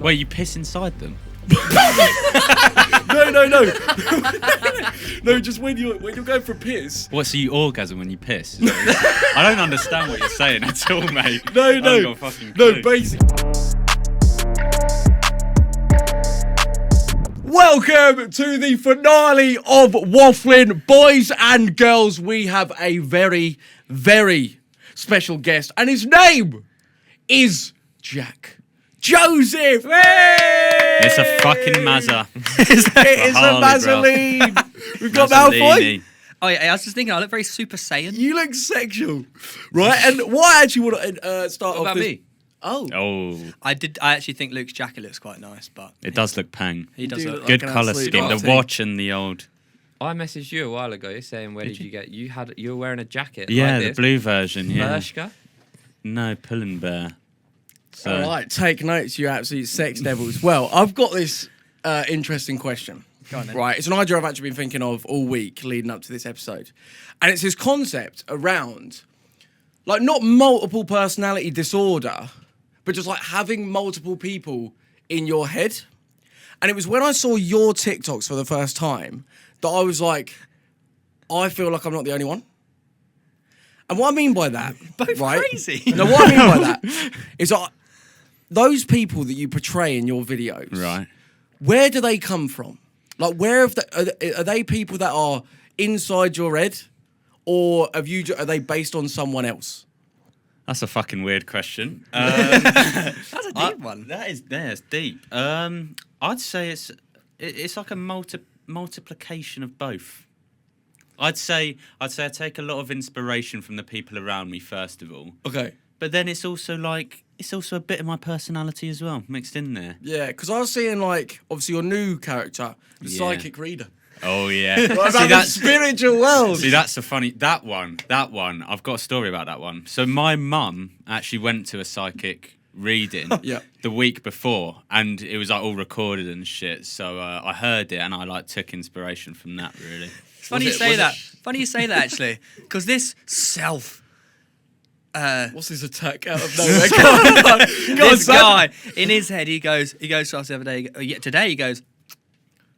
Where you piss inside them? No. No, just when you're going for a piss. What, so you orgasm when you piss? I don't understand what you're saying at all, mate. No, basically. Welcome to the finale of Wafflin. Boys and girls, we have a very, very special guest, and his name is Jack Joseph. Hey! It's a fucking mazza. It is a Mazzoline. We've got Malfoy. Oh yeah, I was just thinking, I look very Super Saiyan. You look sexual, right? And what I actually want to start What off about this. me? Oh, I actually think Luke's jacket looks quite nice, but It does look pang. he does do look look Good like an colour absolute scheme. The arty. watch and the old... I messaged you a while ago saying where did you get you were wearing a jacket Yeah, like the this. blue version, yeah. Bershka? No, Pull&Bear. Bear. So, all right. Take notes, you absolute sex devils. Well, I've got this interesting question. Go on then. Right, it's an idea I've actually been thinking of all week leading up to this episode, and it's this concept around, like, not multiple personality disorder, but just like having multiple people in your head. And it was when I saw your TikToks for the first time that I was like, I feel like I'm not the only one. And what I mean by that, Both right? crazy. No, what I mean by that is that those people that you portray in your videos, right. where do they come from? Like, where are they people that are inside your head, or are they based on someone else? That's a fucking weird question. That's a deep one. That's deep. I'd say it's like a multiplication of both. I'd say I take a lot of inspiration from the people around me first of all, Okay. but then it's also a bit of my personality as well mixed in there. Yeah, because I was seeing, like, obviously your new character, the Yeah. psychic reader. Oh yeah. What about the spiritual world? See, that's the funny... That one, I've got a story about that one. So my mum actually went to a psychic reading Yeah. the week before, and it was like all recorded and shit. So I heard it, and I like took inspiration from that, really. It's funny you say that. Funny you say that, actually, because this self... What's this attack out of nowhere? Go on, this son. guy, in his head, he goes to us the other day, today he goes,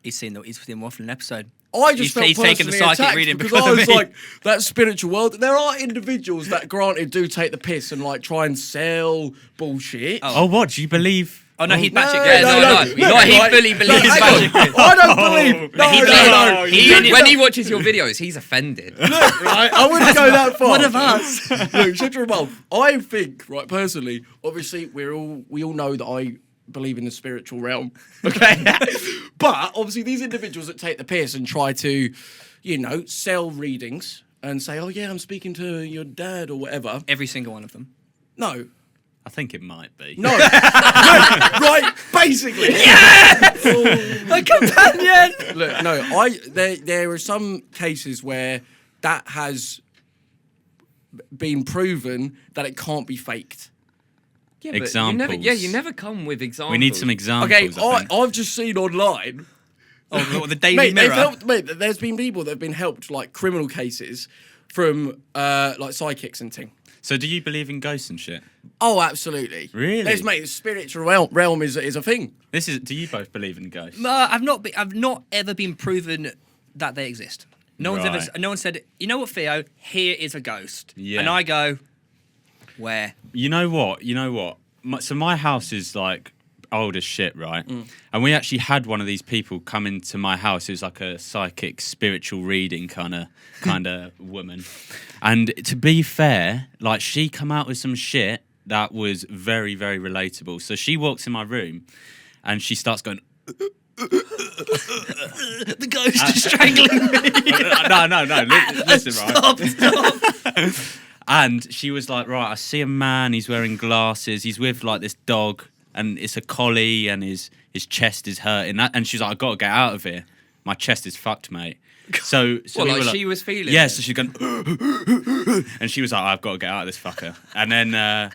he's seen Wafflin episode. I just felt he's taken the personally psychic attacked reading because because I of was me. like, that spiritual world. There are individuals that, granted, do take the piss and, like, try and sell bullshit. Oh, what? Do you believe... Oh no, he's No, batshit. no, He right. fully believes hang batshit. on. I don't believe. No. When he watches your videos, he's offended. Look, right, I wouldn't go that far. One of us. Look, shut your mouth. I think, right, personally, obviously, we all know that I believe in the spiritual realm, okay? But obviously, these individuals that take the piss and try to, sell readings and say, "Oh yeah, I'm speaking to your dad" or whatever. Every single one of them. No. I think it might be. No. Right, basically. Yes! My companion! Look, no, there are some cases where that has been proven that it can't be faked. Yeah, but Examples. you never come with examples. We need some examples, Okay, I think. I've just seen online. Oh, the Daily Mate, Mirror. there's been people that have been helped, like, criminal cases from, like, psychics and thing. So do you believe in ghosts and shit? Oh, absolutely. Really? The spiritual realm is a thing. Do you both believe in ghosts? No, I've not ever been proven that they exist. No Right. one said, you know what, Theo, here is a ghost. Yeah. And I go, where? You know what? So my house is like old as shit, right? And we actually had one of these people come into my house who's like a psychic, spiritual reading kind of woman. And to be fair, like, she come out with some shit that was very, very relatable. So she walks in my room and she starts going, The ghost is strangling me. no. Listen, right? Stop. And she was like, right, I see a man, he's wearing glasses, he's with like this dog, and it's a collie, and his chest is hurting. And she's like, I gotta get out of here. My chest is fucked, mate. So Well, we like were she was feeling yeah, it. so she's going, and she was like, I've got to get out of this fucker. And then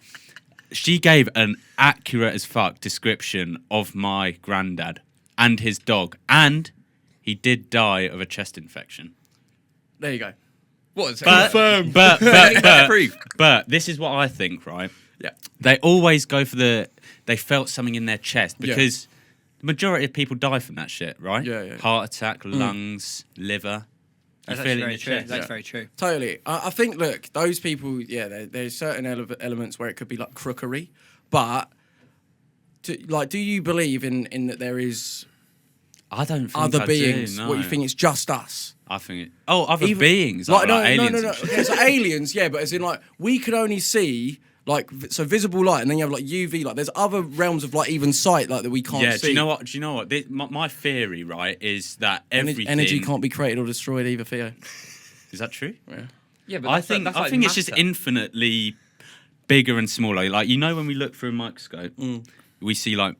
she gave an accurate as fuck description of my granddad and his dog, and he did die of a chest infection. There you go. What? But Confirmed. but Proof. but this is what I think, right? Yeah. they always go for they felt something in their chest because the majority of people die from that shit, right? Yeah. Heart attack, lungs, liver. You That's feel it in very your true. chest. That's very true. Totally. I think, look, those people, there's certain elements where it could be like crookery, but do you believe in that there is I don't think other I beings? do, no. What, you think it's just us? I think other Even- beings, Like, like aliens. no. and shit. Okay, so aliens, yeah, but as in like we could only see like so visible light, and then you have like UV light. There's other realms of like even sight like that we can't see. Do you know what? My theory, right, is that everything Energy can't be created or destroyed either, Theo. Is that true? Yeah, but I think it's just infinitely bigger and smaller. Like when we look through a microscope, we see like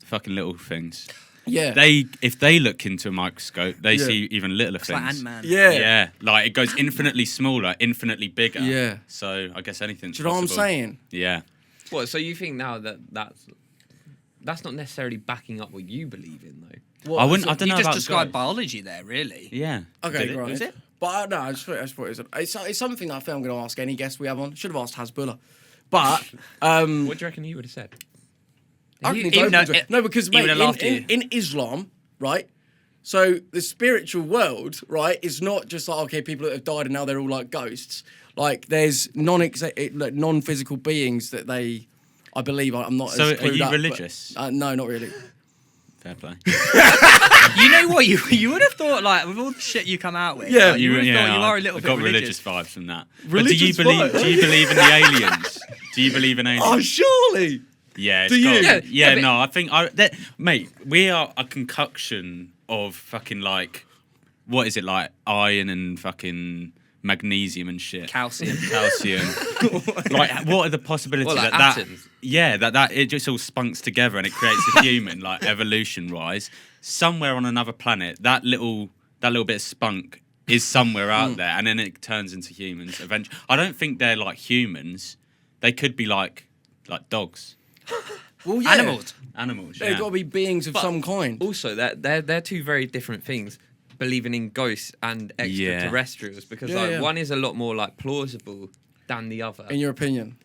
fucking little things. Yeah. If they look into a microscope, they see even littler It's things. like Ant-Man. Yeah. Like it goes infinitely smaller, infinitely bigger. Yeah. So I guess anything's Do you know what I'm possible. saying? Yeah. What? So you think now that's not necessarily backing up what you believe in, though? I wouldn't. I don't You know just about described ghosts. biology there, really. Yeah. Okay, Did it? right. Was it? But no, I just thought it's something that I think I'm going to ask any guest we have on. Should have asked Hasbullah. But What do you reckon he would have said? I reckon he's Even open though to it. No, because he mate, would have laughed at you. in Islam, right? So the spiritual world, right, is not just like okay, people that have died and now they're all like ghosts. Like there's non-physical beings that they, I believe. I'm not. So as are clued you up, but- religious? no, not really. Fair play. You know what? You would have thought, like, with all the shit you come out with, Yeah. like, you would have thought you are a little I bit got religious. vibes from that. Religious but do you vibes? believe in the aliens? Do you believe in aliens? Oh, surely. Yeah, Do it's you? got- Yeah, yeah, but- no, I think mate, we are a concoction of fucking like, what is it like, iron and fucking magnesium and shit. Calcium. Like, what are the possibilities Well, like that atoms. yeah, that it just all spunks together and it creates a human, like evolution wise, somewhere on another planet. That little bit of spunk is somewhere out there, and then it turns into humans eventually. I don't think they're like humans. They could be like dogs. Well, yeah. Animals, They've got to be beings of some kind. Also, they're two very different things. Believing in ghosts and extraterrestrials, because Yeah. one is a lot more like plausible than the other. In your opinion.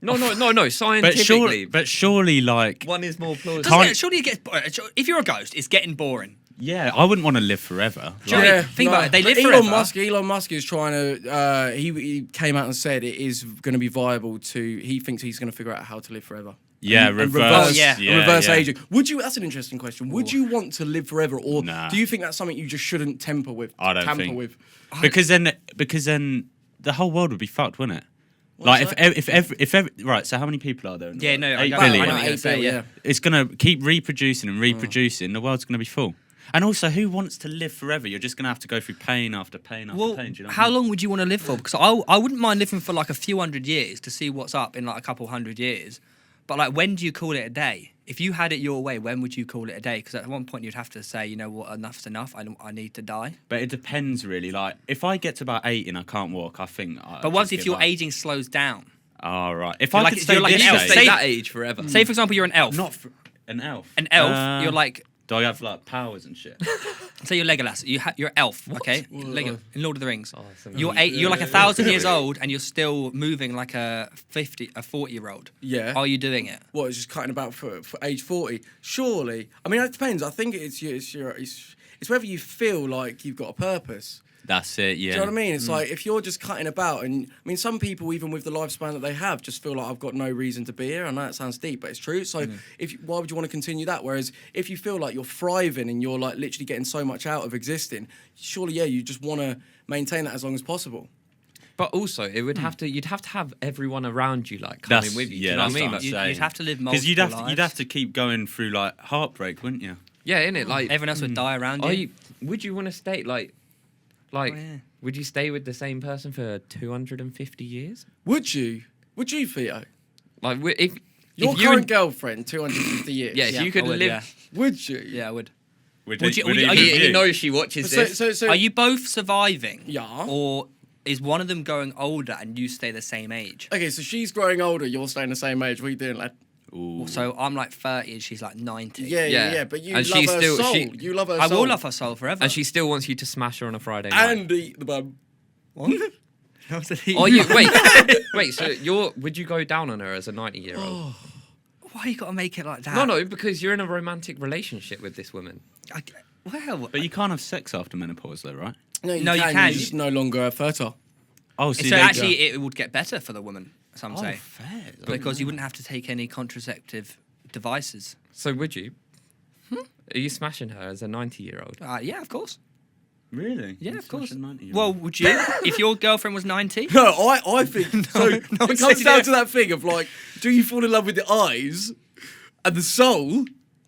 No. Scientifically, But surely, like, one is more plausible. Doesn't it, surely it gets. If you're a ghost, it's getting boring. yeah, I wouldn't want to live forever. Yeah. Think about it, they But live Elon forever. Elon Musk is trying to. He came out and said it is going to be viable to. He thinks he's going to figure out how to live forever. Yeah, And reverse. reverse yeah. aging. Would you? That's an interesting question. Would you want to live forever, or Nah. do you think that's something you just shouldn't tamper with? I don't tamper think. with. Because then the whole world would be fucked, wouldn't it? Like What's if every right. So how many people are there? In the Yeah, world? no, I 8 know billion. what you're gonna say, yeah. It's gonna keep reproducing and reproducing. The world's gonna be full. And also, who wants to live forever? You're just gonna have to go through pain after pain after Well, pain. Do you know what I how mean? long would you want to live for? Because I wouldn't mind living for like a few hundred years to see what's up in like a couple hundred years. But like, when do you call it a day? If you had it your way, when would you call it a day? Because at one point you'd have to say, you know what, enough's enough. I need to die. But it depends, really. Like, if I get to about 8 and I can't walk, I think. But once if your aging slows down, all right. If You're I like- could stay you're like this an elf. age- Stay Say- that age forever. say for example you're an elf. not an elf. An elf. You're like. Do I have like powers and shit? Say you're Legolas. You're elf, okay? Lego, in Lord of the Rings. some- You're like 1,000 years old, and you're still moving like a 40-year-old. Yeah. Are you doing it? What, it's just cutting about for age 40? Surely. I mean, it depends. I think it's whether you feel like you've got a purpose. That's it. Yeah. Do you know what I mean? It's like if you're just cutting about, and I mean, some people, even with the lifespan that they have, just feel like I've got no reason to be here. I know that sounds deep, but it's true. So, why would you want to continue that? Whereas if you feel like you're thriving and you're like literally getting so much out of existing, surely, you just want to maintain that as long as possible. But also, it would have to. You'd have to have everyone around you like coming with you. Do you know what I mean? Like, You'd have to live multiple Because lives. you'd have to keep going through like heartbreak, wouldn't you? yeah, innit? Like Everyone else would die around Are you. would you want to stay like? yeah. Would you stay with the same person for 250 years? Would you? Would you, Theo? Like, if Your if you current and- girlfriend, 250 years. yeah, if you could I would, live. yeah. Would you? Yeah, I would. Would Would you- would would you- it are be you- He knows she watches So, this. so Are you both surviving? Yeah. Or is one of them going older and you stay the same age? okay, so she's growing older. You're staying the same age. What are you doing, lad? Ooh. So I'm like 30 and she's like 90. Yeah. But you And love she's her still- soul. she- You love her I soul. will love her soul forever. And she still wants you to smash her on a Friday night. And eat the bum. Oh, you wait. So would you go down on her as a 90-year-old? Why you got to make it like that? No, because you're in a romantic relationship with this woman. But you can't have sex after menopause, though, right? No, you can. You're just no longer fertile. Oh, So actually, it would get better for the woman. Some say fair. because you wouldn't have to take any contraceptive devices. So would you? Are you smashing her as a 90-year-old? Yeah, of course. Really? Yeah, You'd of course. smash a 90-year-old? Well, would you if your girlfriend was 90? No, I think so. no one It said comes you down did. to that thing of like, do you fall in love with the eyes and the soul?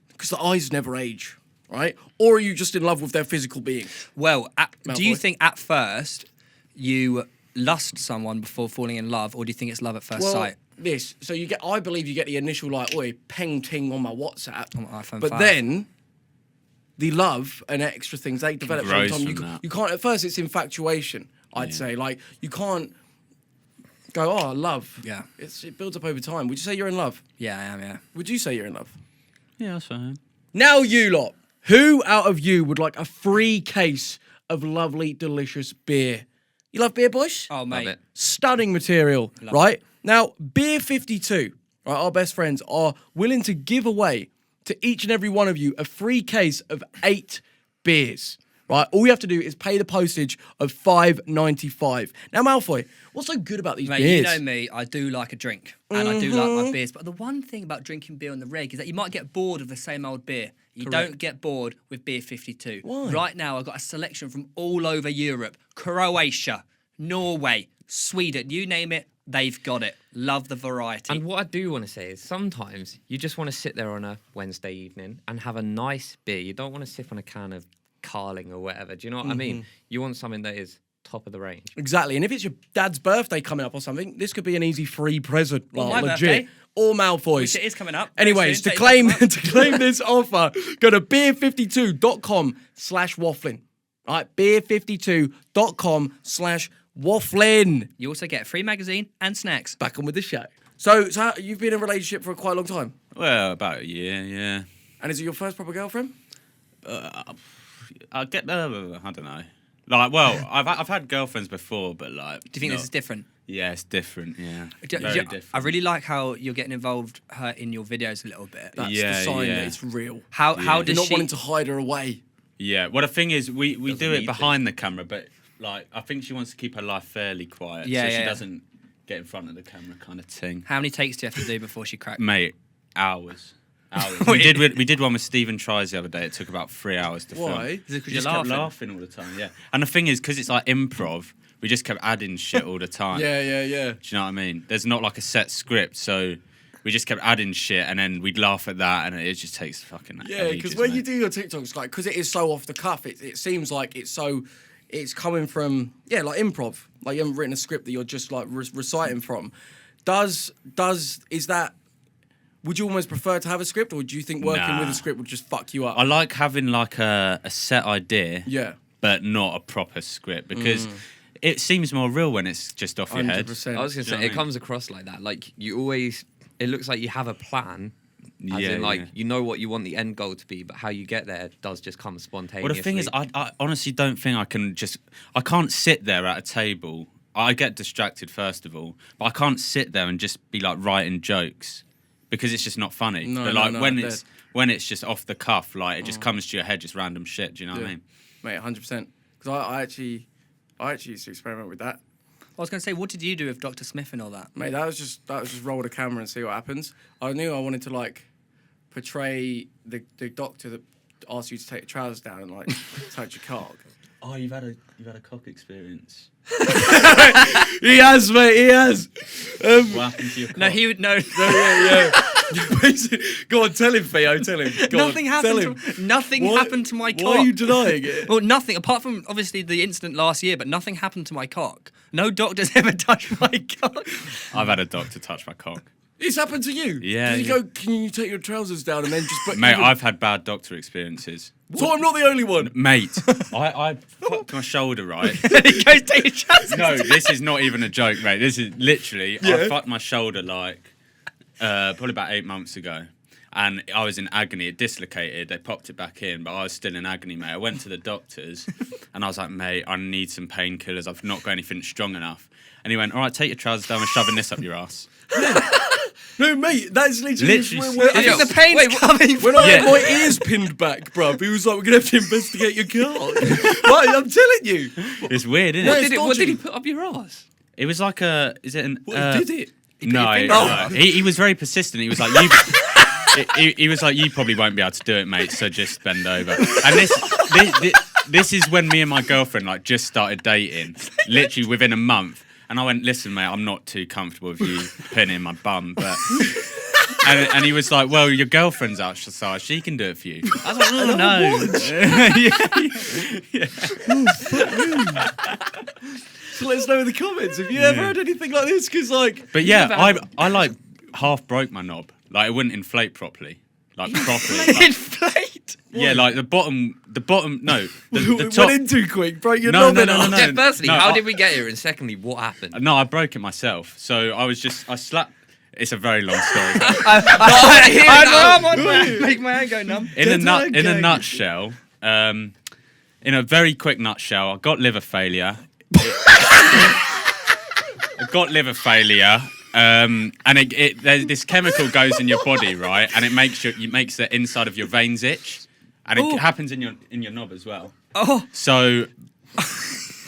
Because the eyes never age, right? Or are you just in love with their physical being? Well, do you Malfoy. think at first you lust someone before falling in love, or do you think it's love at first sight? So I believe you get the initial like, oi, peng ting on my WhatsApp, On my iPhone but 5. then the love and extra things they develop over Grows time. from that. You can't. At first, it's infatuation. I'd say like you can't go, oh, love. Yeah. It builds up over time. Would you say you're in love? Yeah, I am. Yeah. Would you say you're in love? Yeah, that's fine. Now you lot, who out of you would like a free case of lovely, delicious beer? You love beer, boys? Oh, mate. it. Stunning material, right? Now, Beer 52, right, our best friends, are willing to give away to each and every one of you a free case of 8 beers, right? All you have to do is pay the postage of $5.95. Now, Malfoy, what's so good about these Mate, beers? you know me, I do like a drink, and I do like my beers. But the one thing about drinking beer on the reg is that you might get bored of the same old beer. You don't get bored with Beer 52. Why? Right now, I've got a selection from all over Europe. Croatia, Norway, Sweden, you name it, they've got it. Love the variety. And what I do want to say is sometimes you just want to sit there on a Wednesday evening and have a nice beer. You don't want to sip on a can of Carling or whatever. Do you know what I mean? You want something that is top of the range. Exactly. And if it's your dad's birthday coming up or something, this could be an easy free present. Or Like, my legit. birthday. Or Malfoy's. Which it is coming up. very Anyways, soon, to so you claim can come up. to claim this offer, go to beer52.com/wafflin. All right, beer52.com/wafflin. You also get a free magazine and snacks. Back on with the show. So you've been in a relationship for quite a long time, Well, about a year, yeah. and is it your first proper girlfriend? I get I don't know. Like, well, I've had girlfriends before, but like. Do you think this is different? Yeah, it's different. Yeah, Do- very do- different. I really like how you're getting involved her in your videos a little bit. That's Yeah, the sign yeah. that it's real. How You're does not she? wanting to hide her away. Yeah. Well, the thing is, we do need it to. behind the camera, but like, I think she wants to keep her life fairly quiet, Yeah, so yeah. she doesn't get in front of the camera, kind of thing. How many takes do you have to do before she cracks? Mate, hours. we did one with Stephen Tries the other day. It took about 3 hours to film. Why? Is it 'cause We you're just kept laughing? laughing all the time. Yeah. And the thing is, because it's like improv, we just kept adding shit all the time. Yeah. Do you know what I mean? There's not like a set script, so we just kept adding shit, and then we'd laugh at that, and it just takes fucking Yeah, because when you do your TikToks, like, because it is so off the cuff, it seems like it's coming from, like improv. Like you haven't written a script that you're just like reciting from. Would you almost prefer to have a script, or do you think working Nah. with a script would just fuck you up? I like having like a set idea, Yeah. but not a proper script, because it seems more real when it's just off your head. 100%. I was going Do to you know say, what I it mean? comes across like that. Like, it looks like you have a plan. As Yeah, in, like, yeah. you know what you want the end goal to be, but how you get there does just come spontaneously. Well, the thing is, I honestly don't think I can't sit there at a table. I get distracted, first of all, but I can't sit there and just be like writing jokes because it's just not funny. No, but no, like no, when it's just off the cuff, like it just comes to your head, just random shit. Do you know what I mean? Mate, 100%. Because I actually used to experiment with that. I was going to say, what did you do with Dr. Smith and all that? Mate, that was just roll the camera and see what happens. I knew I wanted to like portray the doctor that asks you to take your trousers down and like touch your cock. Oh, you've had a cock experience. He has, mate. He has. What happened to your cock? No, he would know. Yeah. Go on, tell him, Theo. Tell him. Go Nothing on, tell happened. him. Nothing Why- happened to my cock. Why are you denying it? Well, nothing apart from obviously the incident last year, but nothing happened to my cock. No doctor's ever touched my cock. I've had a doctor touch my cock. It's happened to you. Yeah, Did he yeah. go, can you take your trousers down and then just put... Mate, I've had bad doctor experiences. So I'm not the only one. Mate, I fucked my shoulder, right? He goes, take your trousers. No, this is not even a joke, mate. This is literally, Yeah. I fucked my shoulder like probably about 8 months ago. And I was in agony. It dislocated. They popped it back in, but I was still in agony, mate. I went to the doctors, and I was like, mate, I need some painkillers. I've not got anything strong enough. And he went, all right, take your trousers down. We're shoving this up your ass. No, mate, that's literally I think the pain's coming. When I had my ears pinned back, bruv, he was like, we're going to have to investigate your car. Right, I'm telling you. It's weird, isn't it? What did he put up your ass? It was like a... Is it an... Did it? No. He was very persistent. He was like, he was like, you probably won't be able to do it, mate, so just bend over. And this is when me and my girlfriend like just started dating, literally within a month. And I went, listen, mate, I'm not too comfortable with you putting it in my bum, but... And he was like, well, your girlfriend's exercise, she can do it for you. I was like, oh, no. So let us know in the comments if you ever heard anything like this, because like... But yeah, I like half broke my knob. Like, it wouldn't inflate properly. Like, properly. Like, Inflate? yeah, like the bottom, no. The It top. went in too quick, break your No, knob no, in no, half. no, Yeah, firstly, no, how did we get here? And secondly, what happened? No, I broke it myself. So I slapped. It's a very long story. Make my hand go numb. In a nutshell, in a very quick nutshell, I got liver failure. And this chemical goes in your body, right? And it makes the inside of your veins itch, and it happens in your knob as well. Oh, So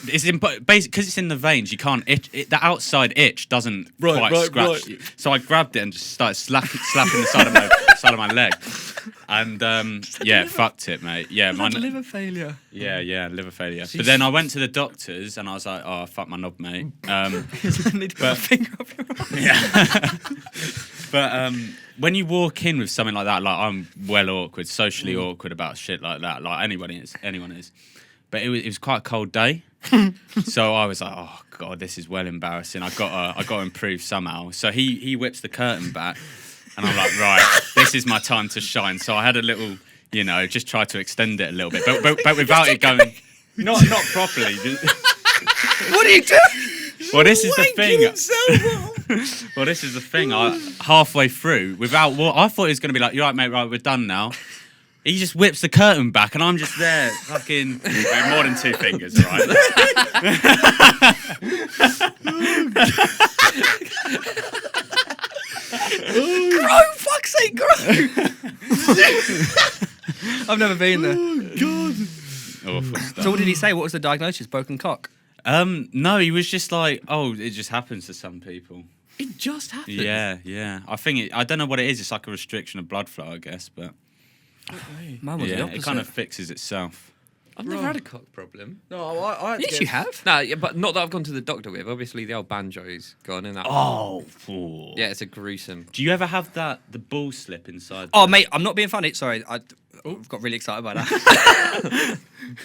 it's basically because it's in the veins. You can't itch. The outside itch doesn't quite scratch. Right. So I grabbed it and just started slapping the side of my leg, and fucked it, mate. Yeah, my liver failure. yeah, liver failure. But then I went to the doctors and I was like, oh, fuck my knob, mate. Need to put a finger up your arm. Yeah. But when you walk in with something like that, like I'm well awkward, socially awkward about shit like that. Like anyone is. But it was quite a cold day. So I was like, oh God, this is well embarrassing. I got to improve somehow. So he whips the curtain back and I'm like, right, this is my time to shine. So I had a little, just try to extend it a little bit, but without it going, not properly. What are you doing? Well, this is the thing. Well, this is the thing. Halfway through, without what I thought it was going to be like, you're right, mate, right, we're done now. He just whips the curtain back, and I'm just there, fucking more than two fingers, right? Grow, fuck's sake, grow! I've never been there. God. Awful stuff. So what did he say? What was the diagnosis? Broken cock? No, he was just like, oh, it just happens to some people. It just happened. Yeah. I don't know what it is. It's like a restriction of blood flow, I guess, but Mine was the yeah, opposite. it kind of fixes itself. I've never had a cock problem. No, I had to Yes, get- you have. No, yeah, but not that I've gone to the doctor with. Obviously, the old banjo's gone in that. Oh, Yeah, it's a gruesome. Do you ever have the ball slip inside? Oh, mate, I'm not being funny. Sorry, I've got really excited about that.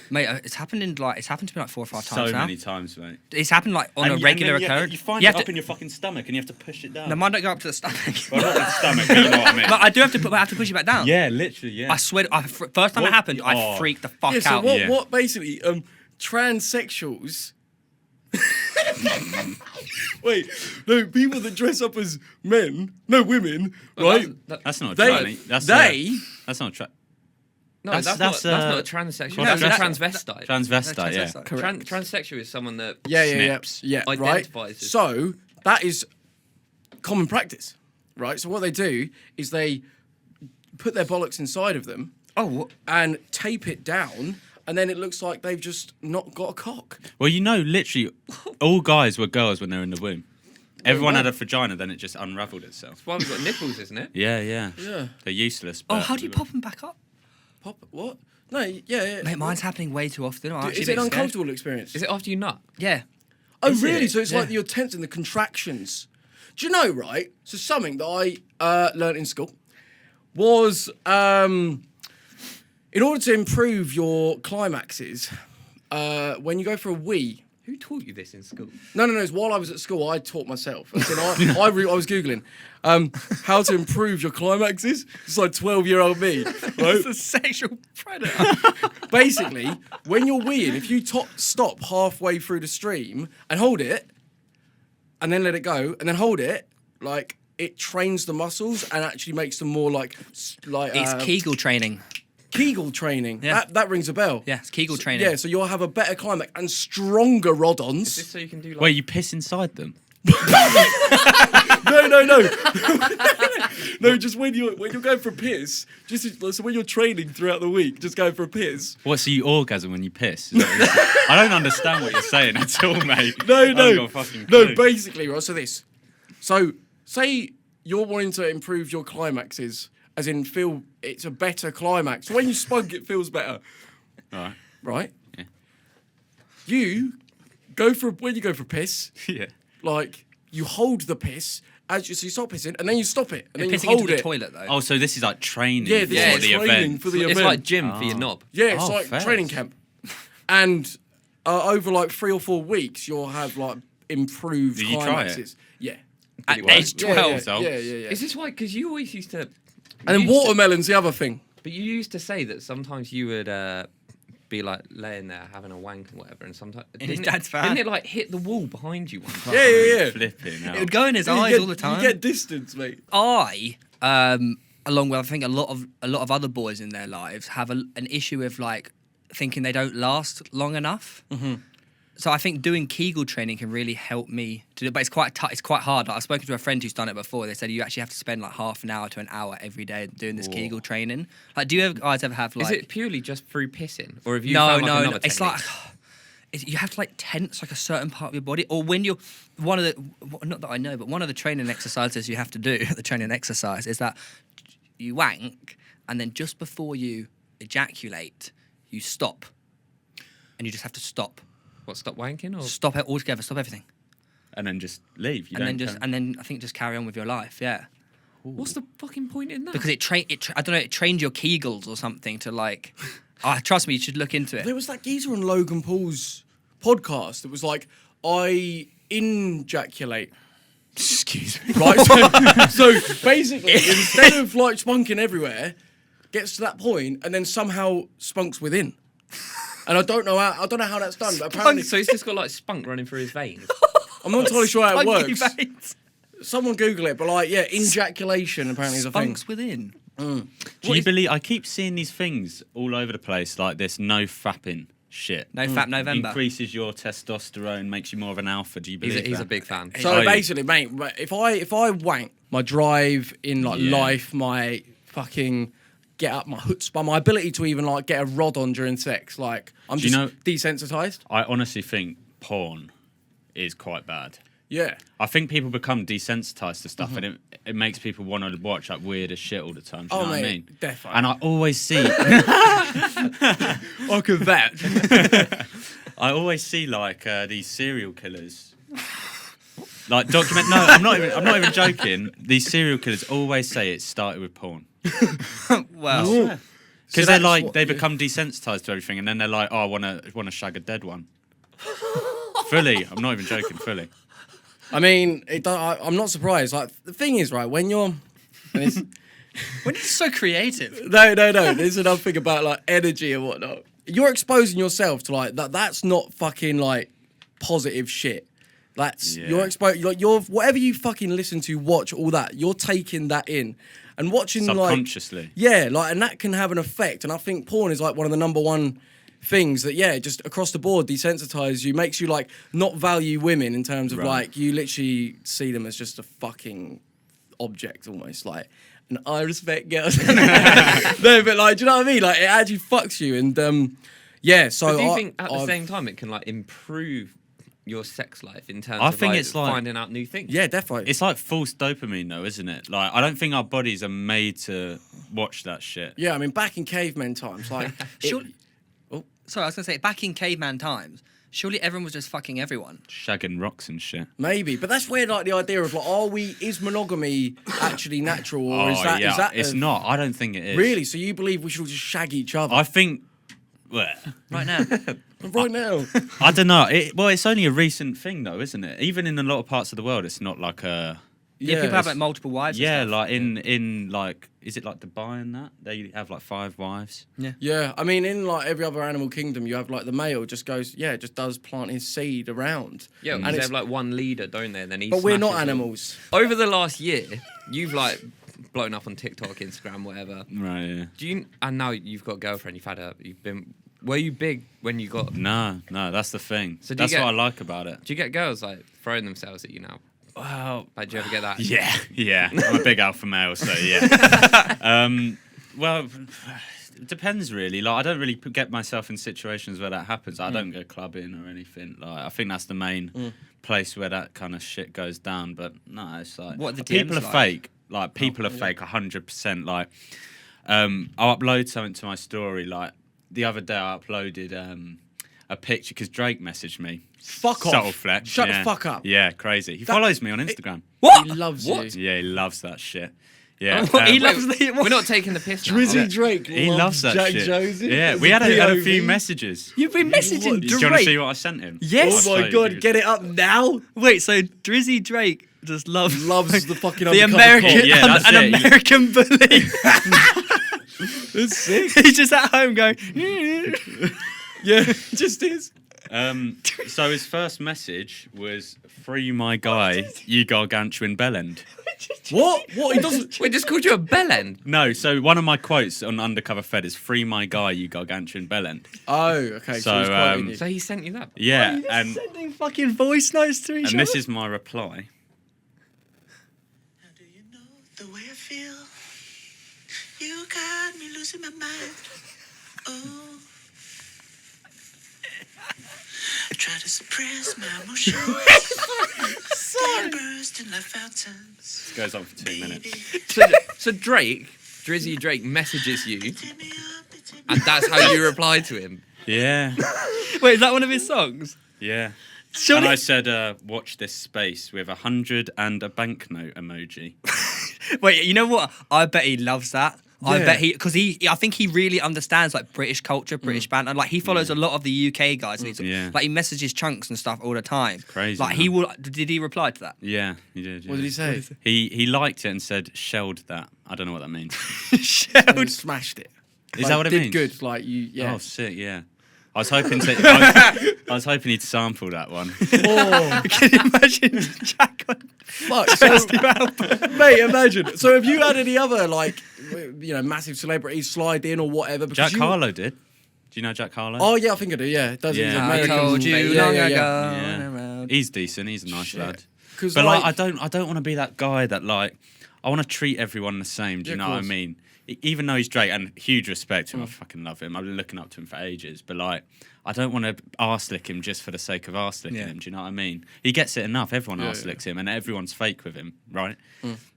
Mate, it's happened to me like 4 or 5 times so now. many times, mate. It's happened like on a regular occurrence. You find You it have up to- in your fucking stomach and you have to push it down. No, mine don't go up to the stomach. Well, not the stomach, but you know what I mean. But I do have to push it back down. Yeah, literally, yeah. I swear, first time What? it happened, I Oh. freaked the fuck Yeah, so out. what basically, transsexuals... Wait, no, people that dress up as men, no, women, right? That's not a They- tranny. That's not a No, That's- that's that's, not uh, a transsexual. well, that's a that's- transvestite. transvestate, yeah. Correct. Transsexual is someone that Yeah, Snips. right. Identifies as- So that is common practice, right? So what they do is they put their bollocks inside of them Oh, and tape it down, and then it looks like they've just not got a cock. Well, literally, all guys were girls when they were in the womb. Everyone had a vagina, then it just unravelled itself. That's why we've got nipples, isn't it? Yeah. Yeah. They're useless. oh, But how do you pop them back up? Pop what? No, yeah. Mate, mine's happening way too often. I'm actually Is a it bit an scared. uncomfortable experience? Is it after you nut? Yeah. Oh, Is really? it? So it's Yeah. like you're tensing the contractions. Do you know, right? So something that I learnt in school was in order to improve your climaxes, when you go for a wee. Who taught you this in school? No. It's while I was at school, I taught myself. As in, I was Googling how to improve your climaxes. It's like 12-year-old me, right? It's a sexual predator. Basically, when you're weeing, if you stop halfway through the stream and hold it, and then let it go, and then hold it, like it trains the muscles and actually makes them more like It's Kegel training. Kegel training. Yeah. That rings a bell. Yeah, it's Kegel training. Yeah, so you'll have a better climax and stronger rod-ons. Is this so you can do like? Where you piss inside them. No. No, just when you're going for a piss, so when you're training throughout the week, just going for a piss. What, so you orgasm when you piss? Is that what you're saying? I don't understand what you're saying at all, mate. I haven't got a fucking clue. No, basically, right, so say you're wanting to improve your climaxes, as in feel it's a better climax. So when you spunk, it feels better. All right. Right? Yeah. When you go for a piss, Yeah. like, you hold the piss, so you stop pissing, and then you stop it, and then you Pissing hold into the it. toilet though. Oh, so this is like training Yeah, for this is the training event. for the It's event. like gym for your knob. Yeah, it's Oh, like fair. training camp. And over like 3 or 4 weeks, you'll have like improved Did you try it? climaxes. Yeah. At it work? age 12. So- Yeah. Is this why? Because you always used to. And then you used to- watermelon's the other thing. But you used to say that sometimes you would be like laying there having a wank and whatever, and sometimes In his didn't it- dad's van. Didn't it like hit the wall behind you one time? Yeah. Flipping out. It would go in his You eyes get- all the time. You get distance, mate. I, along with I think a lot of other boys in their lives, have an issue with like thinking they don't last long enough. Mm-hmm. So I think doing Kegel training can really help me to do it, but it's quite hard. Like, I've spoken to a friend who's done it before. They said you actually have to spend like half an hour to an hour every day doing this Kegel training. Like, do you guys ever have like? Is it purely just through pissing, or have you? No, found, like, no. another It's technique? like you have to like tense like a certain part of your body, or when you're one of the not that I know, but one of the training exercises you have to do, the training exercise is that you wank, and then just before you ejaculate, you stop, and you just have to stop. What, stop wanking or? Stop it altogether. Stop everything, And then just leave. You and then don't just and then I think just carry on with your life. Yeah, What's the fucking point in that? because I don't know, it trained your Kegels or something to like. Trust me, you should look into it. There was that geezer on Logan Paul's podcast that was like, I ejaculate. Excuse me. Right? So basically, instead of like spunking everywhere, gets to that point and then somehow spunks within. And I don't know how that's done, but apparently so he's just got like spunk running through his veins. I'm not entirely sure how it Spunky works. veins. Someone Google it, but like, yeah, ejaculation apparently is a thing. Spunks within. Do you believe? I keep seeing these things all over the place, like this no fapping shit. No fap November. Increases your testosterone, makes you more of an alpha. Do you believe He's a that? big fan. So Oh, yeah. basically, mate, if I wank, my drive in like Yeah. life, my fucking get up, my chutzpah, my ability to even like get a rod on during sex, like I'm Do you just know- desensitized. I honestly think porn is quite bad. Yeah. I think people become desensitized to stuff, and it makes people want to watch like weird as shit all the time. Do you know what I mate, mean? definitely. And I always see, I could vet. I always see like these serial killers. Like document. No, I'm not even joking. These serial killers always say it started with porn. Well, So Because they're that's like what- they become desensitized to everything, and then they're like, "Oh, I want to shag a dead one." Fully, I'm not even joking. Fully, I mean, I'm not surprised. Like the thing is, right, when you're and it's, when it's so creative. no. There's another thing about like energy and whatnot. You're exposing yourself to like that. That's not fucking like positive shit. That's Yeah. you're exposed. Like you're whatever you fucking listen to, watch all that. You're taking that in and watching like subconsciously. yeah, like and that can have an effect. And I think porn is like one of the number one things that just across the board desensitize you, makes you like not value women in terms of Right. like you literally see them as just a fucking object almost like. And I respect girls. No, but like, do you know what I mean? Like, it actually fucks you. And yeah, so But do you think at the same time it can like improve your sex life in terms I of think like, it's like- finding out new things? Yeah, definitely. It's like false dopamine, though, isn't it? Like, I don't think our bodies are made to watch that shit. Yeah, I mean, back in caveman times, like, Sorry, I was gonna say back in caveman times, surely everyone was just fucking everyone. Shagging rocks and shit. maybe, but that's where like the idea of like, is monogamy actually natural, or is that is that it's not. I don't think it is. really? So you believe we should all just shag each other I think. Well, Right now. right now? I don't know. Well, it's only a recent thing, though, isn't it? Even in a lot of parts of the world, it's not like a Yeah, people have like multiple wives. Yeah, and stuff. like in like, is it like Dubai and that? They have like 5 wives. Yeah, I mean, in like every other animal kingdom, you have like the male just does plant his seed around. Yeah, and they it's, have like one leader, don't they? And then he but we're not smashes them. animals. Over the last year, you've like blown up on TikTok, Instagram, whatever. Right. Yeah. Do you? And now you've got a girlfriend. Were you big when you got? No, that's the thing. So That's what I like about it. Do you get girls like throwing themselves at you now? Well, Like, do you ever get that? yeah. I'm a big alpha male, so yeah. Well, it depends really. Like, I don't really get myself in situations where that happens. I don't go clubbing or anything. Like, I think that's the main place where that kind of shit goes down. But no, it's like What are the people are DMs like? fake. Like, people are fake 100%. Like, I'll upload something to my story. Like the other day, I uploaded a picture because Drake messaged me. Fuck off. Subtle flex. Shut yeah. the fuck up. Yeah, crazy. He follows me on Instagram. What? He loves What? you. Yeah, he loves that shit. Yeah, He Wait, loves the. We're not taking the piss. now, Drizzy are we? Drake. He loves that Jack shit. Josie. Yeah, As we had a POV. few messages. You've been messaging Do you want to see Drake. what I sent him? Yes. Oh I'll my show god, you. get it up now. Wait, so Drizzy Drake just loves The fucking the undercover American, cop. Yeah, that's an it. American bully. It's sick. He's just at home going. Yeah, just is. So his first message was "Free my guy, you gargantuan bellend." What? He doesn't. We just called you a bellend. No, so one of my quotes on Undercover Fed is "Free my guy, you gargantuan bellend." Oh, okay. So, So, he's quoting you. So he sent you that. Yeah, and Sending fucking voice notes to each and other. this is my reply. Now do you know the way I feel? You got me losing my mind. Oh. I try to suppress my emotions. They burst in like fountains. This goes on for 2 minutes. So Drizzy Drake messages you, Take me up, they take me and that's how you reply to him. Yeah, Wait, is that one of his songs? yeah. Surely. And I said, "Watch this space" with 100 and a banknote emoji. Wait, you know what? I bet he loves that. I Yeah. bet I think he really understands like British culture, British banter. Like he follows a lot of the UK guys, and he's Yeah. like he messages Chunks and stuff all the time. crazy, Like man. he will. Did he reply to that? Yeah, he did. What did he say? He liked it and said "shelled that." I don't know what that means. He smashed it. Is that what it did means? good. Like you. Yeah. Oh, sick! Yeah, I was hoping I was hoping he'd sample that one. Oh, Can you imagine Jack on fuck. So, mate, imagine. So, have you had any other like, massive celebrities slide in or whatever? Because Jack Harlow did. Do you know Jack Harlow? Oh yeah, I think I do. Yeah, does Yeah. he's I American. told you yeah, long yeah, ago. yeah. yeah, he's decent. He's a nice Shit. lad. 'Cause, But like, like- I don't want to be that guy that like I want to treat everyone the same. Do you Yeah, know of what I course. mean? Even though he's Drake and huge respect to him, I fucking love him. I've been looking up to him for ages. But like, I don't want to arse lick him just for the sake of arse licking Yeah. him. Do you know what I mean? He gets it enough. Everyone Yeah, arse licks him, and everyone's fake with him, right?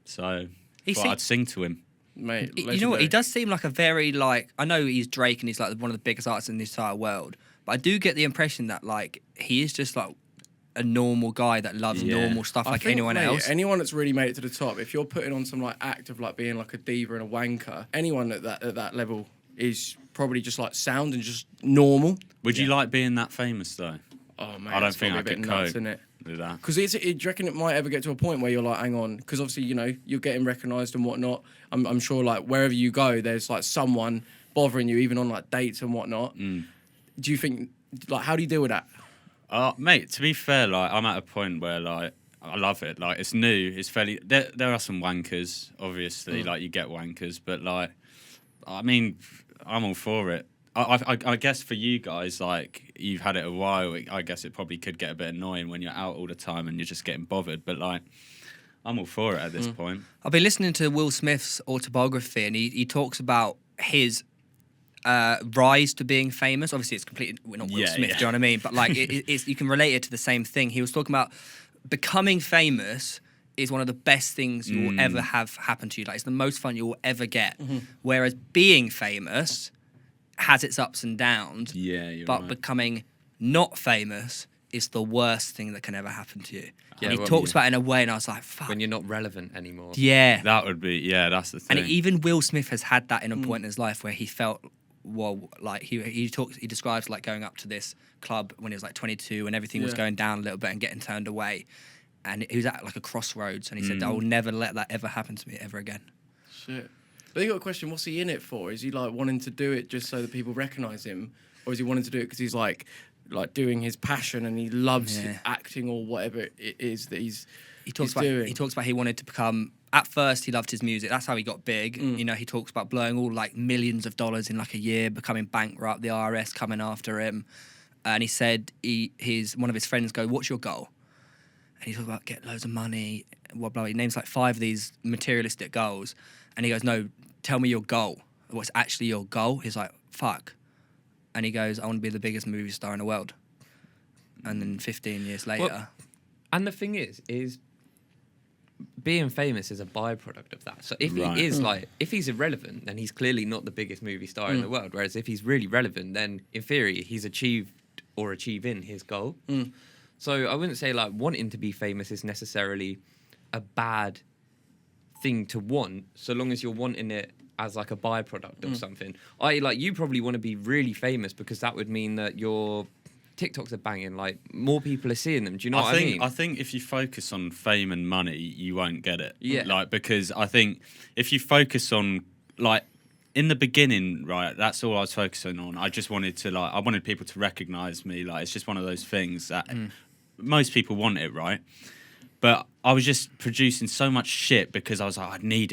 So He thought seem- I'd sing to him. Mate, You know what? He does seem like a very like. I know he's Drake and he's like one of the biggest artists in the entire world, but I do get the impression that like he is just like a normal guy that loves Yeah. normal stuff I like think, anyone mate, else. Anyone that's really made it to the top, if you're putting on some like act of like being like a diva and a wanker, anyone at that level is probably just like sound and just normal. Would you like being that famous though? Oh man, I don't think I a bit could nuts, cope isn't it? with that. Because do you reckon it might ever get to a point where you're like, hang on, because obviously you're getting recognised and whatnot. I'm sure like wherever you go, there's like someone bothering you, even on like dates and whatnot. Do you think like how do you deal with that? Mate, to be fair, like I'm at a point where like I love it. Like it's new. It's fairly. There are some wankers, obviously. Like you get wankers, but like, I mean, I'm all for it. I guess for you guys, like you've had it a while. I guess it probably could get a bit annoying when you're out all the time and you're just getting bothered. But like, I'm all for it at this point. I've been listening to Will Smith's autobiography, and he talks about his rise to being famous. Obviously, it's completely we're not Will Yeah, Smith. yeah. Do you know what I mean? But like, it's you can relate it to the same thing. He was talking about becoming famous is one of the best things you will ever have happen to you. Like, it's the most fun you will ever get. Whereas being famous has its ups and downs. Yeah, you're but right. becoming not famous is the worst thing that can ever happen to you. Yeah, And he well, talks about it in a way, and I was like, fuck. When you're not relevant anymore. Yeah. That would be that's the thing. And even Will Smith has had that in a point in his life where he felt, well, like he describes like going up to this club when he was like 22 and everything was Yeah. going down a little bit and getting turned away. and he was at like a crossroads, and he said, "I will never let that ever happen to me ever again." Shit. But you got a question, what's he in it for? Is he like wanting to do it just so that people recognise him? Or is he wanting to do it because he's like doing his passion and he loves acting or whatever it is that he's doing? He talks about he wanted to become, at first he loved his music, that's how he got big. You know, he talks about blowing all like millions of dollars in like a year, becoming bankrupt, the IRS coming after him. And he said one of his friends go, "What's your goal?" And he talks about get loads of money, blah, blah. He names like 5 of these materialistic goals. And he goes, "No, tell me your goal. What's actually your goal?" He's like, "Fuck." And he goes, "I want to be the biggest movie star in the world." And then 15 years later... Well, and the thing is being famous is a byproduct of that. So if he is like, if he's irrelevant, then he's clearly not the biggest movie star in the world. Whereas if he's really relevant, then in theory, he's achieved or achieving his goal. So I wouldn't say like wanting to be famous is necessarily a bad thing to want, so long as you're wanting it as like a byproduct of something. Like you probably want to be really famous because that would mean that your TikToks are banging, like more people are seeing them. Do you know what I mean? I think if you focus on fame and money, you won't get it. Yeah. Like, because I think if you focus on, like, in the beginning, right, that's all I was focusing on. I just wanted to, like, I wanted people to recognise me. Like, it's just one of those things that most people want it, right? But I was just producing so much shit because I was like, I need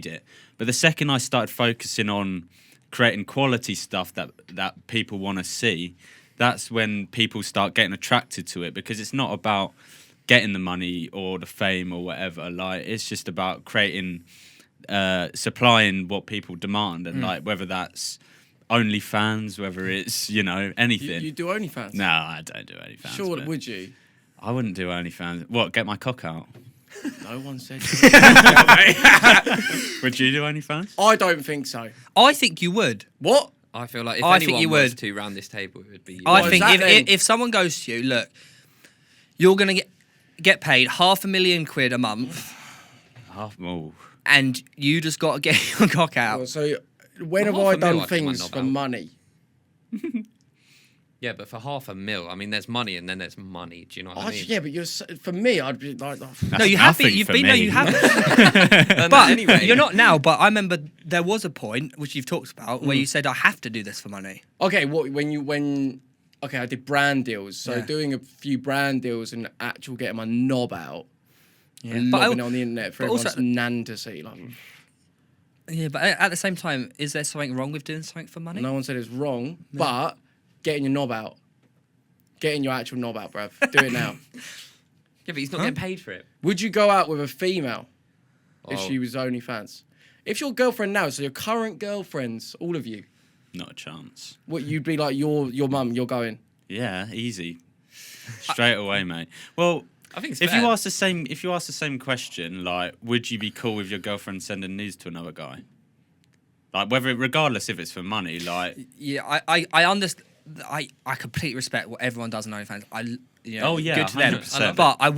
it. But the second I started focusing on creating quality stuff that people want to see, that's when people start getting attracted to it, because it's not about getting the money or the fame or whatever. Like, it's just about creating, supplying what people demand, and like whether that's OnlyFans, whether it's, you know, anything. You do OnlyFans? No, I don't do OnlyFans. Sure, but would you? I wouldn't do OnlyFans. What, get my cock out? No one said. Would you do OnlyFans? I don't think so. I think you would. What? I feel like if I think anyone you was would. to round this table, it would be you. I What think is that then? if someone goes to you, look, you're going to get paid £500,000 a month, and you just got to get your cock out. Well, so when Well, have I $500,000 done I can things knob for out. money? Yeah, but for $500,000, I mean, there's money and then there's money. Do you know what I mean? Yeah, but for me, I'd be like, oh, No, you have been. nothing You've for been. No, me. you haven't. And But anyway, you're not now. But I remember there was a point which you've talked about where you said, "I have to do this for money." okay, okay, I did brand deals. So Yeah. doing a few brand deals and actual getting my knob out and But lobbing it on the internet for but also- everyone's nan to see. Like, Yeah, but at the same time, is there something wrong with doing something for money? no one said it's wrong, but getting your knob out. Getting your actual knob out, bruv. Do it now. yeah, but he's not getting paid for it. Would you go out with a female if Oh. she was OnlyFans? If your girlfriend now, so your current girlfriends, all of you, Not a chance. what you'd be like your mum, you're going. Yeah, easy. Straight away, mate. Well, I think it's if fair. you ask the same question, like, would you be cool with your girlfriend sending nudes to another guy? Like, regardless if it's for money, like. Yeah, I understand. I completely respect what everyone does on OnlyFans. Oh, yeah, good to them. 100%. But I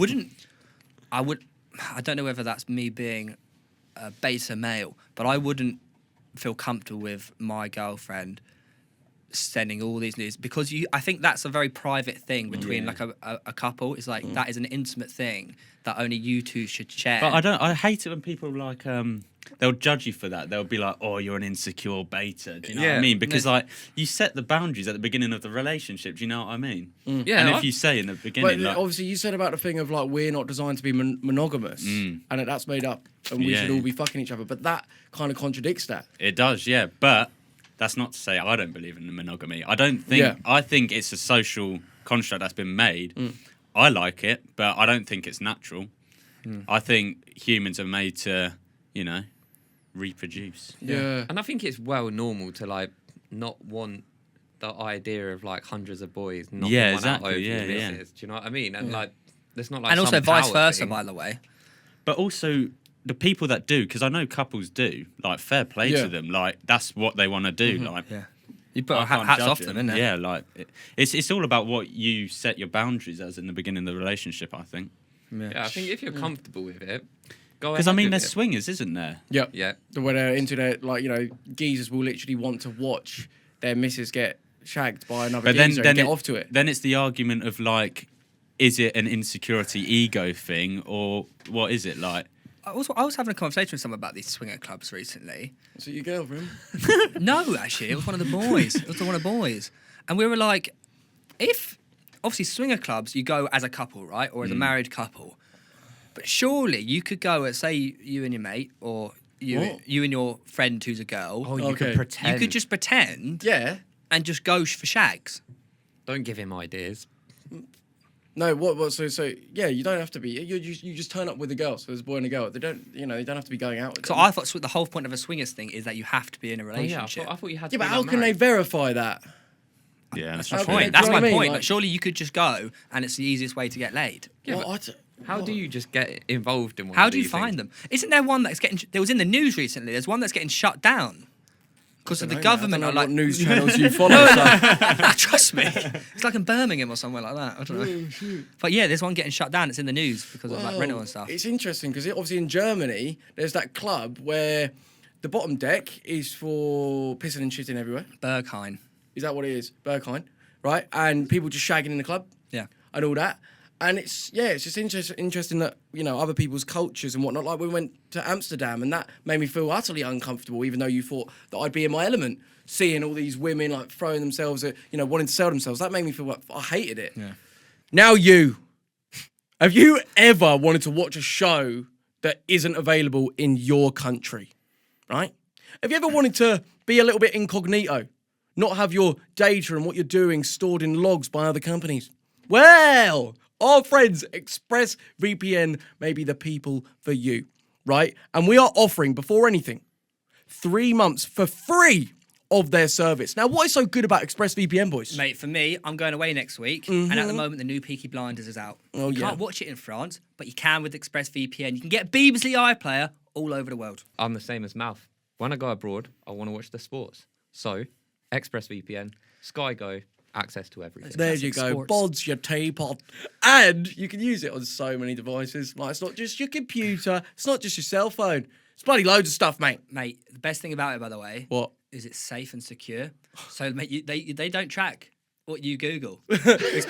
don't know whether that's me being a beta male, but I wouldn't feel comfortable with my girlfriend sending all these nudes, because I think that's a very private thing between like a couple. It's like that is an intimate thing that only you two should share. But I hate it when people like they'll judge you for that. They'll be like, "Oh, you're an insecure beta." Do you know what I Yeah. mean? Because like you set the boundaries at the beginning of the relationship. Do you know what I mean? Yeah, And I- if you say in the But beginning, like, obviously, you said about the thing of like we're not designed to be monogamous, and that's made up, and we Yeah, should all yeah. be fucking each other. But that kind of contradicts that. it does, yeah. But that's not to say I don't believe in monogamy. I don't think. Yeah. I think it's a social construct that's been made. I like it, but I don't think it's natural. I think humans are made to, you know, reproduce. Yeah. And I think it's well normal to like not want the idea of like hundreds of boys knocking Yeah, one exactly, out over yeah, your yeah. missus. Do you know what I mean? And like, there's not like and also some vice power versa, thing. by the way. But also the people that do, because I know couples do, like, fair play Yeah. to them. Like, that's what they want to do. Like, Yeah, you put I can't hats judge off them, isn't it? Yeah, like it's all about what you set your boundaries as in the beginning of the relationship. I think Yeah, I think if you're comfortable with it, go ahead. because I mean, with there's it. swingers, isn't there? Yeah. Yeah. When they're into their, like, you know, geezers will literally want to watch their missus get shagged by another But then geezer then and get off to it. Then it's the argument of like, is it an insecurity ego thing, or what is it like? I was having a conversation with someone about these swinger clubs recently. Was it your girlfriend? No, actually, it was one of the boys. It was one of the boys. And we were like, if, obviously, swinger clubs, you go as a couple, right? Or as a married couple. But surely you could go at, say, you and your mate, or you and your friend who's a girl. Oh, you Okay. could pretend. You could just pretend Yeah. and just go for shags. Don't give him ideas. No, what? So yeah, you don't have to be. You just turn up with a girl. So there's a boy and a girl. They don't, you don't have to be going out with So them. I thought the whole point of a swingers thing is that you have to be in a Oh, yeah, relationship. I thought you had Yeah, to but be how like can they married. verify that? Yeah, that's How true. can point. they- That's do you my know what I mean? point. Like- Like, surely you could just go and it's the easiest way to get laid. Yeah, Well, but how do you just get involved in one How of do you these find things? them? Isn't there one that's getting? There was in the news recently. There's one that's getting shut down because of the government I are don't know like, what news channels you follow. so- trust me, it's like in Birmingham or somewhere like that. I don't know. But yeah, there's one getting shut down. It's in the news because of like rental and stuff. It's interesting because obviously in Germany there's that club where the bottom deck is for pissing and shitting everywhere. Berghain. Is that what it is? Berghain, right? And people just shagging in the club Yeah. and all that. And it's just interesting that other people's cultures and whatnot. Like we went to Amsterdam, and that made me feel utterly uncomfortable. Even though you thought that I'd be in my element, seeing all these women like throwing themselves at wanting to sell themselves, that made me feel like I hated it. Yeah. Now have you ever wanted to watch a show that isn't available in your country? Right? Have you ever wanted to be a little bit incognito, not have your data and what you're doing stored in logs by other companies? Well, our friends ExpressVPN may be the people for you, right? And we are offering, before anything, 3 months for free of their service. Now, what is so good about ExpressVPN, boys? Mate, for me, I'm going away next week, and at the moment, the new Peaky Blinders is out. Oh, You yeah. can't watch it in France, but you can with ExpressVPN. You can get Beebsley iPlayer all over the world. I'm the same as Mouth. When I go abroad, I want to watch the sports. So, ExpressVPN, Sky Go, access to everything. There Classic you go. sports. Bods your teapot. And you can use it on so many devices. Like, it's not just your computer. It's not just your cell phone. It's bloody loads of stuff, mate. Mate, the best thing about it, by the way, What? is it's safe and secure. So, mate, they don't track what you Google. It's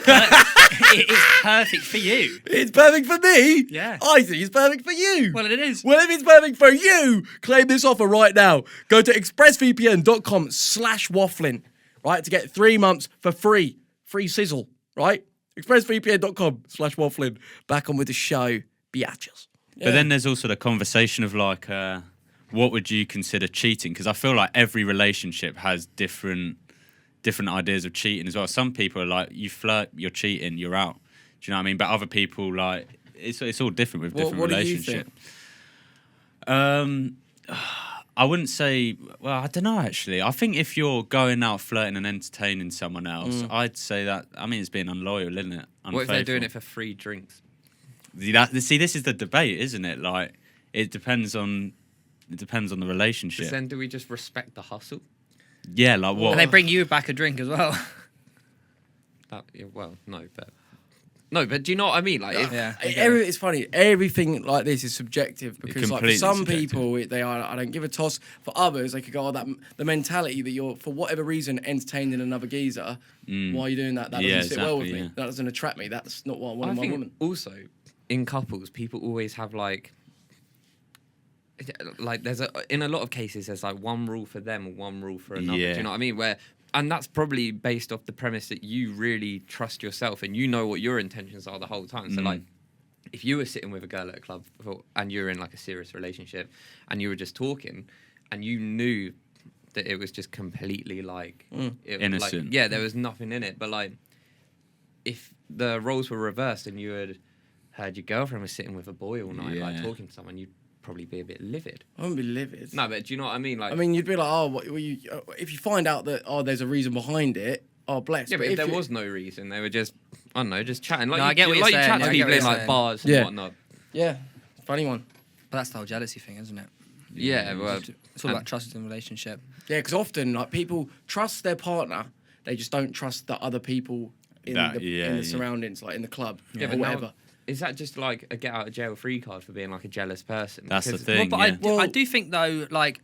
perfect for you. It's perfect for me. Yeah. I think it's perfect for you. Well, it is. Well, if it's perfect for you, claim this offer right now. Go to expressvpn.com/wafflin, right, to get 3 months for free. Free sizzle, right? expressvpn.com/wafflin. Back on with the show. Biatches. But then there's also the conversation of like, what would you consider cheating? Because I feel like every relationship has different ideas of cheating as well. Some people are like, you flirt, you're cheating, you're out. Do you know what I mean? But other people like, it's all different with different What do you relationships. I wouldn't say. Well, I don't know actually. I think if you're going out flirting and entertaining someone else, I'd say that. I mean, it's being unloyal, isn't it? What if they're doing Unfaithful. it for free drinks? See, this is the debate, isn't it? Like, it depends on the relationship. Then do we just respect the hustle? Yeah, like what? And they bring you back a drink as well. No, but do you know what I mean? Like, Yeah. It's funny. Everything like this is subjective because, like, for completely some subjective. people, I don't give a toss. For others, they could go, the mentality that you're, for whatever reason, entertaining another geezer. Why are you doing that? That Yeah, doesn't sit well with exactly, me. yeah. That doesn't attract me. That's not what I want I in my think woman. also in couples, people always have like there's in a lot of cases there's like one rule for them and one rule for another. Yeah. Do you know what I mean? And that's probably based off the premise that you really trust yourself and you know what your intentions are the whole time. So like, if you were sitting with a girl at a club and you're in like a serious relationship and you were just talking and you knew that it was just completely like Innocent. yeah, there was nothing in it. But like, if the roles were reversed and you had heard your girlfriend was sitting with a boy all night, like Yeah. talking to someone, you'd probably be a bit livid. I wouldn't be livid. No, but do you know what I mean? Like, I mean, you'd be like, if you find out that there's a reason behind it, bless. yeah, but if there was no reason, they were just, I don't know, just chatting. Like, No, I get what you're saying. chat to I get people what in you're like saying. bars Yeah. and whatnot. Yeah, funny one. But that's the whole jealousy thing, isn't it? Yeah, well, It's all about trust in a relationship. Yeah, because often like people trust their partner, they just don't trust the other people in the surroundings, like in the club yeah, or but now, whatever. is that just like a get out of jail free card for being like a jealous person? That's the Because- thing. But yeah. I do think though, like,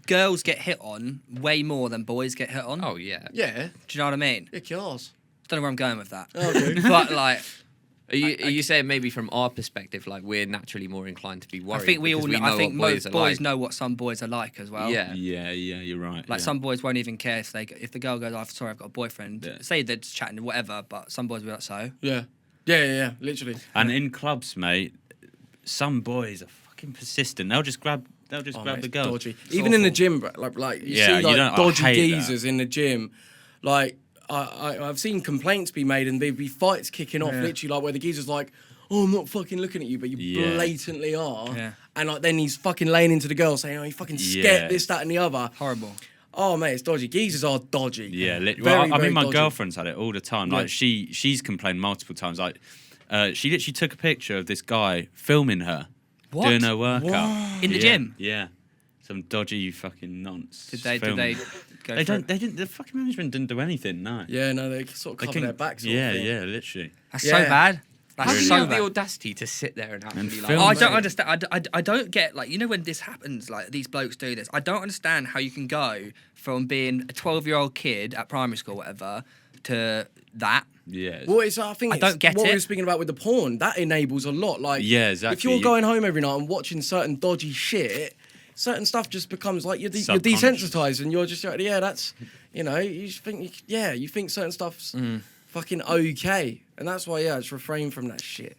girls get hit on way more than boys get hit on. Oh yeah. Yeah, Do you know what I mean? yeah, yours. Don't know where I'm going with that. Okay. But like, Are you saying maybe from our perspective, like we're naturally more inclined to be worried? I think we all. I think most boys like. know what some boys are like as well. Yeah. Yeah, you're right. Like some boys won't even care if the girl goes, "I'm sorry, I've got a boyfriend." Yeah. Say they're just chatting, whatever. But some boys will be like, "So." Yeah, literally. And in clubs, mate, some boys are fucking persistent. They'll just grab Oh, the mate, it's girl. dodgy. Even in the gym, bro, like you Yeah, see you like don't- I dodgy hate geezers in the gym. Like I've seen complaints be made and there'd be fights kicking off, literally like where the geezer's like, "Oh, I'm not fucking looking at you," but you Yeah. blatantly are. Yeah. And like then he's fucking laying into the girl saying, "Oh, you fucking scared this, that, and the other." Horrible. Oh mate, it's dodgy. Geezers are dodgy. Yeah, Very, I very mean, my dodgy. girlfriend's had it all the time. Like she's complained multiple times. Like she literally took a picture of this guy filming her What? doing her workout In the gym? Yeah, some dodgy fucking nonce. Did they filming. go? They for don't. it? They didn't. The fucking management didn't do anything. No. Yeah, no, they sort of They cover their backs. Yeah, literally. That's Yeah. so bad. That's How do you so have the bad. audacity to sit there and actually like? film I it. don't understand. I don't get, like, you know, when this happens, like these blokes do this. I don't understand how you can go from being a 12-year-old kid at primary school, whatever, to that. Yeah. Well, I think I it's don't get what we it. were speaking about with the porn. That enables a lot. Like, Yeah, exactly. If you're You- going home every night and watching certain dodgy shit, certain stuff just becomes like you're Subconscious. desensitized, and you're just like, yeah, that's you just think you think certain stuff's fucking okay, and that's why just refrain from that shit.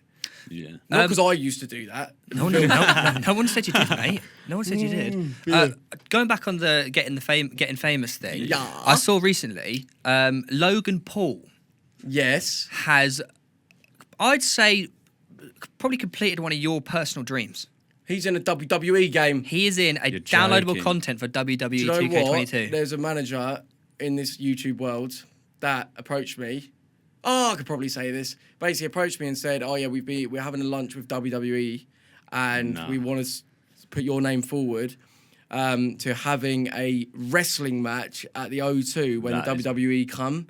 Yeah. Not because I used to do that. No one said you did, mate. No one said you did. Going back on the getting famous thing, Yeah. I saw recently Logan Paul Yes. has, I'd say, probably completed one of your personal dreams. He's in a WWE game. He is in a You're downloadable joking. content for WWE Do you know 2K22. what? There's a manager in this YouTube world that approached me. Oh, I could probably say this. Basically, approached me and said, "Oh yeah, we're having a lunch with WWE, and No. we want to put your name forward to having a wrestling match at the O2 when That is- WWE come,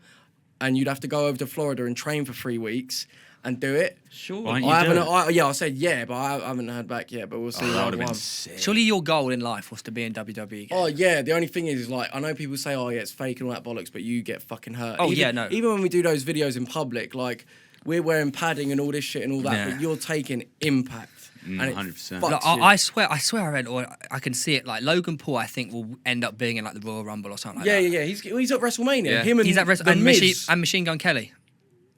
and you'd have to go over to Florida and train for 3 weeks and do it." Sure. Why don't you I do haven't. it? I said yeah, but I haven't heard back yet. But we'll see. Oh, that how would have it been was. sick. Surely your goal in life was to be in WWE again. Oh yeah, the only thing is like I know people say, "Oh yeah, it's fake and all that bollocks," but you get fucking hurt. Oh, even, yeah, no. Even when we do those videos in public, like we're wearing padding and all this shit and all that, Yeah. but you're taking impact. And it 100%. fucks Like, you. I swear I read, or I can see it. Like Logan Paul, I think will end up being in like the Royal Rumble or something like yeah, that. yeah, yeah. He's at WrestleMania. Yeah. Him and He's at the and, Miz. Machine Gun Kelly.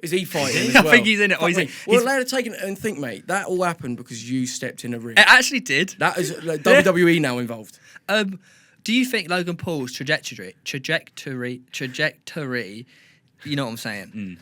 Is he fighting? as I well? think he's in it. Or Fuck he's me. in- Well, he's- let her take it and think, mate. That all happened because you stepped in a ring. It actually did. That is like, WWE now involved. Do you think Logan Paul's trajectory? You know what I'm saying?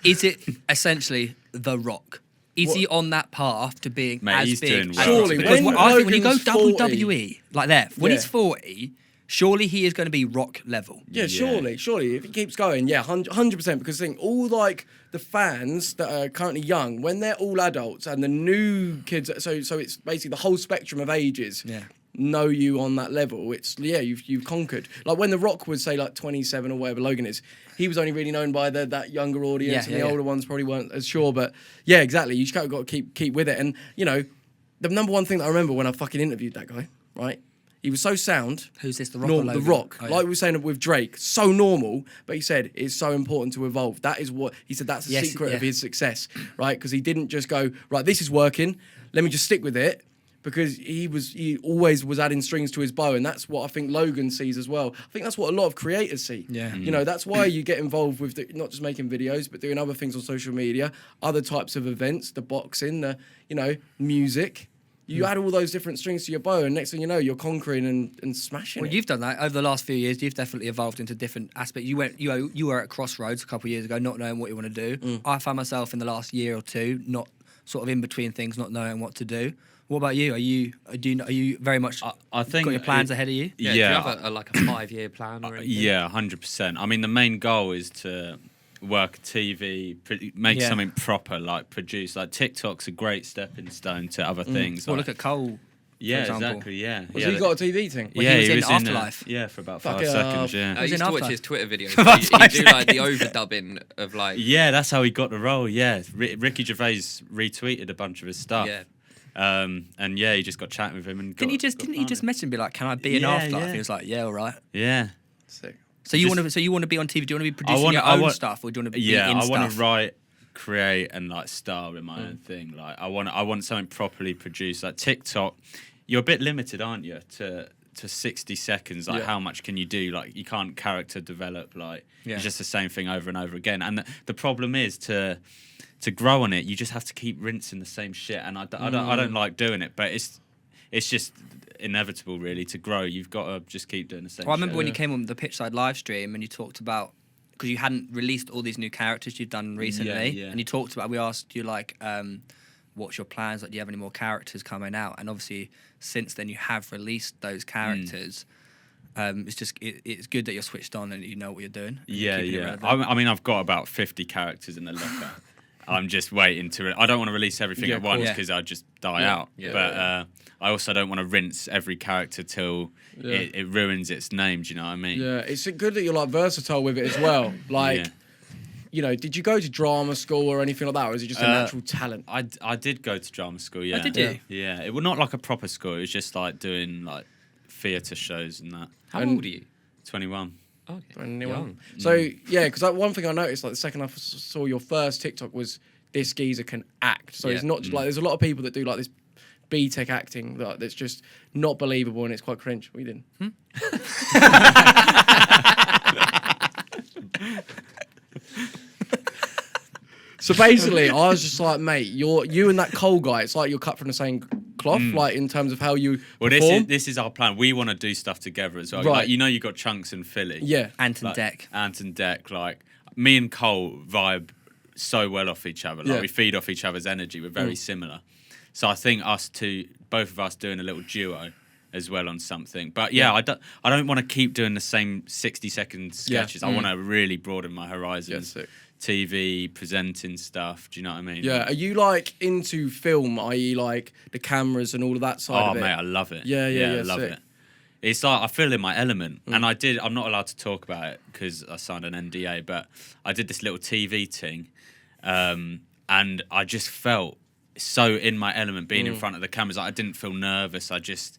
Is it essentially The Rock? Is he on that path to being Mate, as he's big? doing well. Surely, Because when I think when you go Logan's 40 WWE like that, when Yeah. he's 40, surely he is going to be Rock level. Yeah, Yeah. surely. If it keeps going, yeah, 100%. Because I think all like the fans that are currently young, when they're all adults and the new kids, so it's basically the whole spectrum of ages. Yeah. Know you on that level. It's you've conquered. Like when The Rock would say like 27 or whatever Logan is, he was only really known by that younger audience, Yeah, and yeah, the yeah. older ones probably weren't as sure. But yeah, exactly. You just got to keep with it. And the number one thing that I remember when I fucking interviewed that guy, right? He was so sound. Who's this? The Rock. or Normal, The Logan? Rock, Oh, yeah. like we were saying with Drake, so normal, but he said it's so important to evolve. That is what he said. That's the Yes, secret of yeah. his success, right? Because he didn't just go right. This is working. Let me just stick with it. Because he always was adding strings to his bow, and that's what I think Logan sees as well. I think that's what a lot of creators see. Yeah. That's why you get involved with not just making videos, but doing other things on social media, other types of events, the boxing, the music. You add all those different strings to your bow, and next thing you know, you're conquering and smashing Well, it. you've done that over the last few years. You've definitely evolved into different aspects. You were at crossroads a couple of years ago, not knowing what you want to do. I found myself in the last year or two, not sort of in between things, not knowing what to do. What about you? Are you very much? I think got your plans ahead of you. Yeah. Do you have a 5-year plan or anything? Yeah, 100%. I mean, the main goal is to work TV, make Yeah. something proper, like produce. Like TikTok's a great stepping stone to other things. Well, like, look at Cole. yeah, example. exactly. Yeah, Was yeah. he got a TV thing? Well, yeah, he was in in Afterlife. yeah, for about Fuck 5 it seconds. up. Yeah. I was used in to watch After. his Twitter videos. About He'd 5 do like the overdubbing of like. Yeah, that's how he got the role. Yeah, Ricky Gervais retweeted a bunch of his stuff. Yeah. And yeah, he just got chatting with him and Didn't he just partnered. message and be like, "Can I be in Yeah, Afterlife?" yeah. He was like, "Yeah, all right." Yeah. Sick. So you Just- want to be on TV? Do you want to be producing your own stuff, or do you want to be Yeah, in I stuff? want to write create and like star in my own thing. Like I want something properly produced. Like TikTok, you're a bit limited, aren't you, to 60 seconds? Like how much can you do? Like you can't character develop. Like it's just the same thing over and over again. And the problem is to grow on it, you just have to keep rinsing the same shit. And I don't like doing it, but it's just inevitable really to grow. You've got to just keep doing the same. Well, I remember shit. when you came on the Pitch Side live stream and you talked about, because you hadn't released all these new characters you've done recently, and you talked about, we asked you like, what's your plans? Like, do you have any more characters coming out? And obviously, since then you have released those characters. It's good that you're switched on and you know what you're doing. Yeah. I mean, I've got about 50 characters in the locker. I'm just waiting to. I don't want to release everything at once because I'll just die out. But I also don't want to rinse every character till it ruins its name. Do you know what I mean? Yeah, it's good that you're like versatile with it as well. Like, you know, did you go to drama school or anything like that, or is it just a natural talent? I did go to drama school. Yeah. Oh, did you? Yeah. It was not like a proper school. It was just like doing like theatre shows and that. How old are you? 21. Okay. 21. So yeah, because like, one thing I noticed, like the second I saw your first TikTok was this geezer can act. So it's not just like, there's a lot of people that do like this B-tech acting that's just not believable and it's quite cringe. What are you doing? So basically, I was just like, mate, you and that Cole guy, it's like you're cut from the same cloth, like in terms of how you perform. This is our plan. We want to do stuff together as well. Right. Like, you know, you got Chunks and Philly. Yeah. Anton Like, Deck. Anton Deck. Like me and Cole vibe so well off each other. Like we feed off each other's energy. We're very similar. So I think both of us doing a little duo as well on something. But I don't want to keep doing the same 60-second sketches. I want to really broaden my horizons. Sick. TV, presenting stuff. Do you know what I mean? Yeah. Are you like into film, i.e. like the cameras and all of that side of it? Oh, mate, I love it. Yeah, I love sick. it. It's like I feel in my element, and I'm not allowed to talk about it because I signed an NDA, but I did this little TV thing, and I just felt so in my element being in front of the cameras. Like, I didn't feel nervous. I just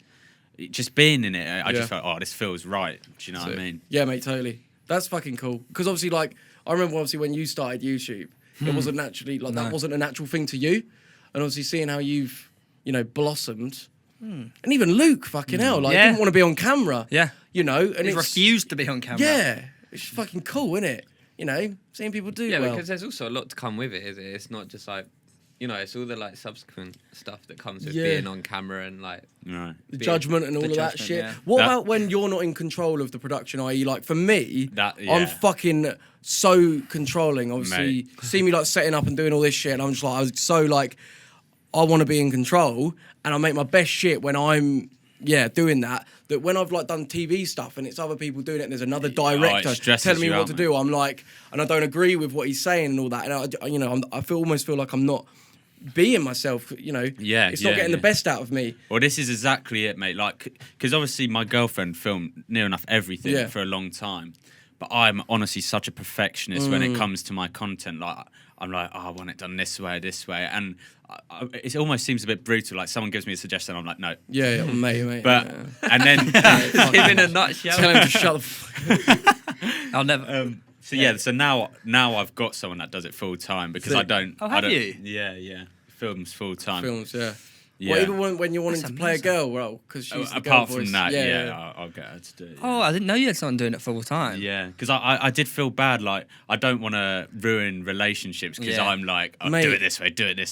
being in it, I just felt, oh, this feels right. Do you know what I mean? Yeah, mate, totally. That's fucking cool. Because obviously, like, I remember obviously when you started YouTube, it wasn't naturally, like, that wasn't a natural thing to you. And obviously seeing how you've, you know, blossomed. And even Luke, fucking hell, like, didn't want to be on camera. Yeah. You know, and He refused to be on camera. Yeah. It's fucking cool, isn't it? You know, seeing people do Yeah, well. because there's also a lot to come with it, is it? It's not just like, you know, it's all the like subsequent stuff that comes with being on camera and like Right. the judgment and all of that judgment, shit. yeah. What about when you're not in control of the production? I.e., like for me, That- I'm yeah. fucking so controlling. Obviously, see me like setting up and doing all this shit, and I'm just like, I was so like, I want to be in control, and I make my best shit when I'm doing that. That when I've like done TV stuff and it's other people doing it, and there's another director stresses telling me you what out, to man. do, I'm like, and I don't agree with what he's saying and all that, and I almost feel like I'm not being myself, you know. Yeah, it's not getting the best out of me. Well, this is exactly it, mate. Like, because obviously my girlfriend filmed near enough everything for a long time, but I'm honestly such a perfectionist when it comes to my content. Like, I'm like, oh, I want it done this way, and it almost seems a bit brutal. Like, someone gives me a suggestion, I'm like, no. Yeah, mate. But and then him in a nutshell. Tell him to shut the fuck. I'll never. So now I've got someone that does it full time because I don't. Oh, I have don't, you? Yeah. Films full time. Films, yeah. Yeah. Well, even when you're wanting That's to play a girl role, because she's the girl Apart voice. from that, I'll get her to do it. Oh, I didn't know you had someone doing it full time. Yeah, because I did feel bad. Like, I don't want to ruin relationships because I'm like, oh, Mate. do it this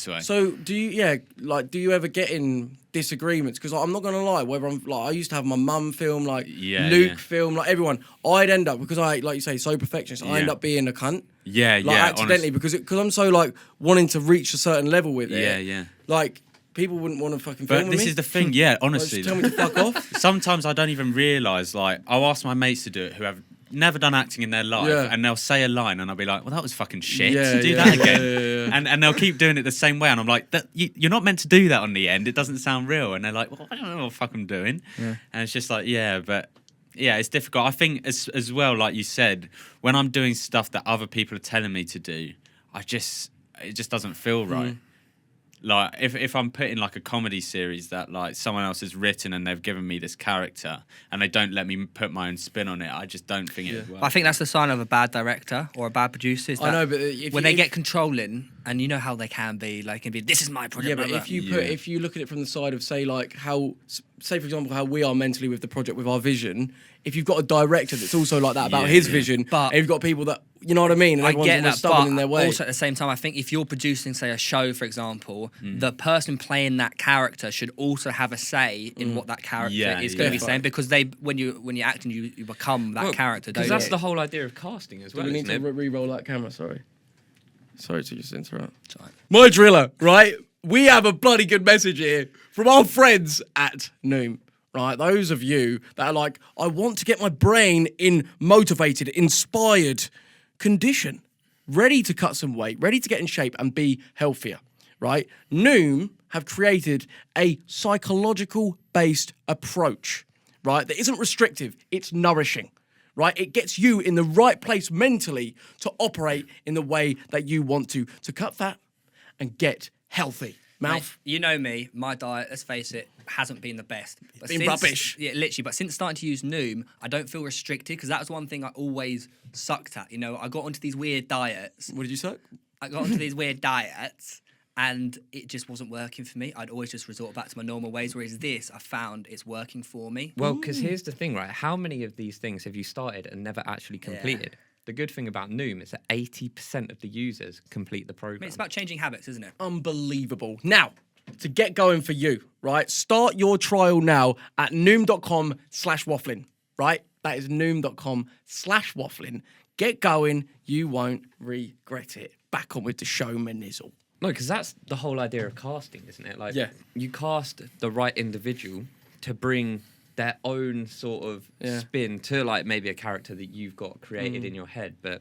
way. So do you ever get in disagreements? Because I'm not gonna lie, whether I'm like, I used to have my mum film, like Luke film, like everyone. I'd end up, because I, like you say, so perfectionist. I end up being a cunt. Yeah, Like accidentally, because I'm so like wanting to reach a certain level with it. Yeah. Like people wouldn't want to fucking But film with this me. is the thing, yeah, Like, honestly. just tell me to fuck off. Sometimes I don't even realise, like, I'll ask my mates to do it who have never done acting in their life, Yeah. and they'll say a line, and I'll be like, well, that was fucking shit. Yeah, Do yeah, that yeah, again. yeah. And they'll keep doing it the same way, and I'm like, you're not meant to do that on the end. It doesn't sound real. And they're like, well, I don't know what the fuck I'm doing. And it's just like, but... Yeah, it's difficult. I think as well, like you said, when I'm doing stuff that other people are telling me to do, it just doesn't feel right. Like if I'm putting like a comedy series that like someone else has written and they've given me this character and they don't let me put my own spin on it, I just don't think it would work. I think that's the sign of a bad director or a bad producer. Is I know, that but when they get controlling, and you know how they can be, like, can be, this is my project. Yeah, but blah, if you blah. if you look at it from the side of say like how, say for example how we are mentally with the project with our vision, if you've got a director that's also like that about his vision, But- and you've got people that you know what I mean, and I everyone's get almost that, stubborn but in their way. also at the same time, I think if you're producing, say, a show, for example, the person playing that character should also have a say in what that character Yeah, is going to be yeah. saying, because when you're acting, you become that character, don't Because you? that's the whole idea of casting as Do well, we need isn't to it? re-roll that camera? Sorry to just interrupt. It's all right. My driller, right? We have a bloody good message here from our friends at Noom, right? Those of you that are like, I want to get my brain in motivated, inspired condition, ready to cut some weight, ready to get in shape and be healthier, right? Noom have created a psychological-based approach, right? That isn't restrictive, it's nourishing. Right, it gets you in the right place mentally to operate in the way that you want to cut fat and get healthy. Mouth. Mate, you know me, my diet, let's face it, hasn't been the best. But Been rubbish. Yeah, literally. But since starting to use Noom, I don't feel restricted, because that was one thing I always sucked at. You know, I got onto these weird diets. What did you say? I got onto these weird diets, and it just wasn't working for me. I'd always just resort back to my normal ways, whereas this, I found it's working for me. Well, because here's the thing, right? How many of these things have you started and never actually completed? The good thing about Noom is that 80% of the users complete the I program. mean, it's about changing habits, isn't it? Unbelievable. Now, to get going for you, right? Start your trial now at noom.com/wafflin, right? That is noom.com/wafflin. Get going. You won't regret it. Back on with the showmanizzle. No, because that's the whole idea of casting, isn't it? Like, Yeah. you cast the right individual to bring their own sort of spin to, like, maybe a character that you've got created in your head. But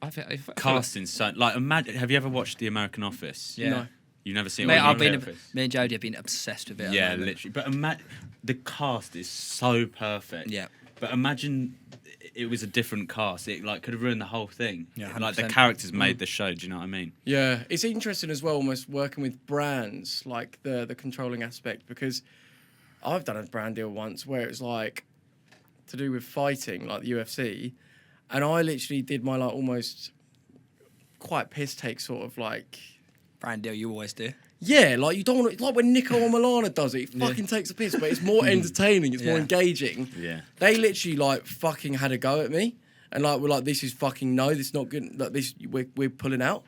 I feel Casting, so like imagine. Have you ever watched The American Office? Yeah. No. You've never seen Mate, The American Office? me and Jodie have been obsessed with it. at the Yeah, moment. literally. But the cast is so perfect. Yeah. But imagine it was a different cast. It like could have ruined the whole thing. Yeah, like the 100%. characters made the show. Do you know what I mean? Yeah, it's interesting as well, almost working with brands, like the controlling aspect, because I've done a brand deal once where it was like to do with fighting, like the UFC, and I literally did my like almost quite piss take sort of like. Brand deal, you always do. Yeah, like you don't want to, like when Nico Milana does it, he fucking takes a piss, but it's more entertaining, it's more Yeah. engaging. Yeah. They literally like fucking had a go at me, and like we're like, this is fucking no, this is not good. Like this, we're pulling out,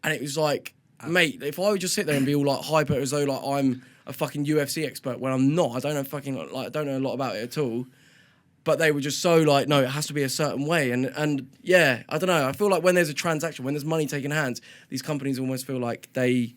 and it was like, mate, if I would just sit there and be all like hyper as though like I'm a fucking UFC expert when I'm not, I don't know fucking like I don't know a lot about it at all. But they were just so like, no, it has to be a certain way, and yeah, I don't know. I feel like when there's a transaction, when there's money taking hands, these companies almost feel like they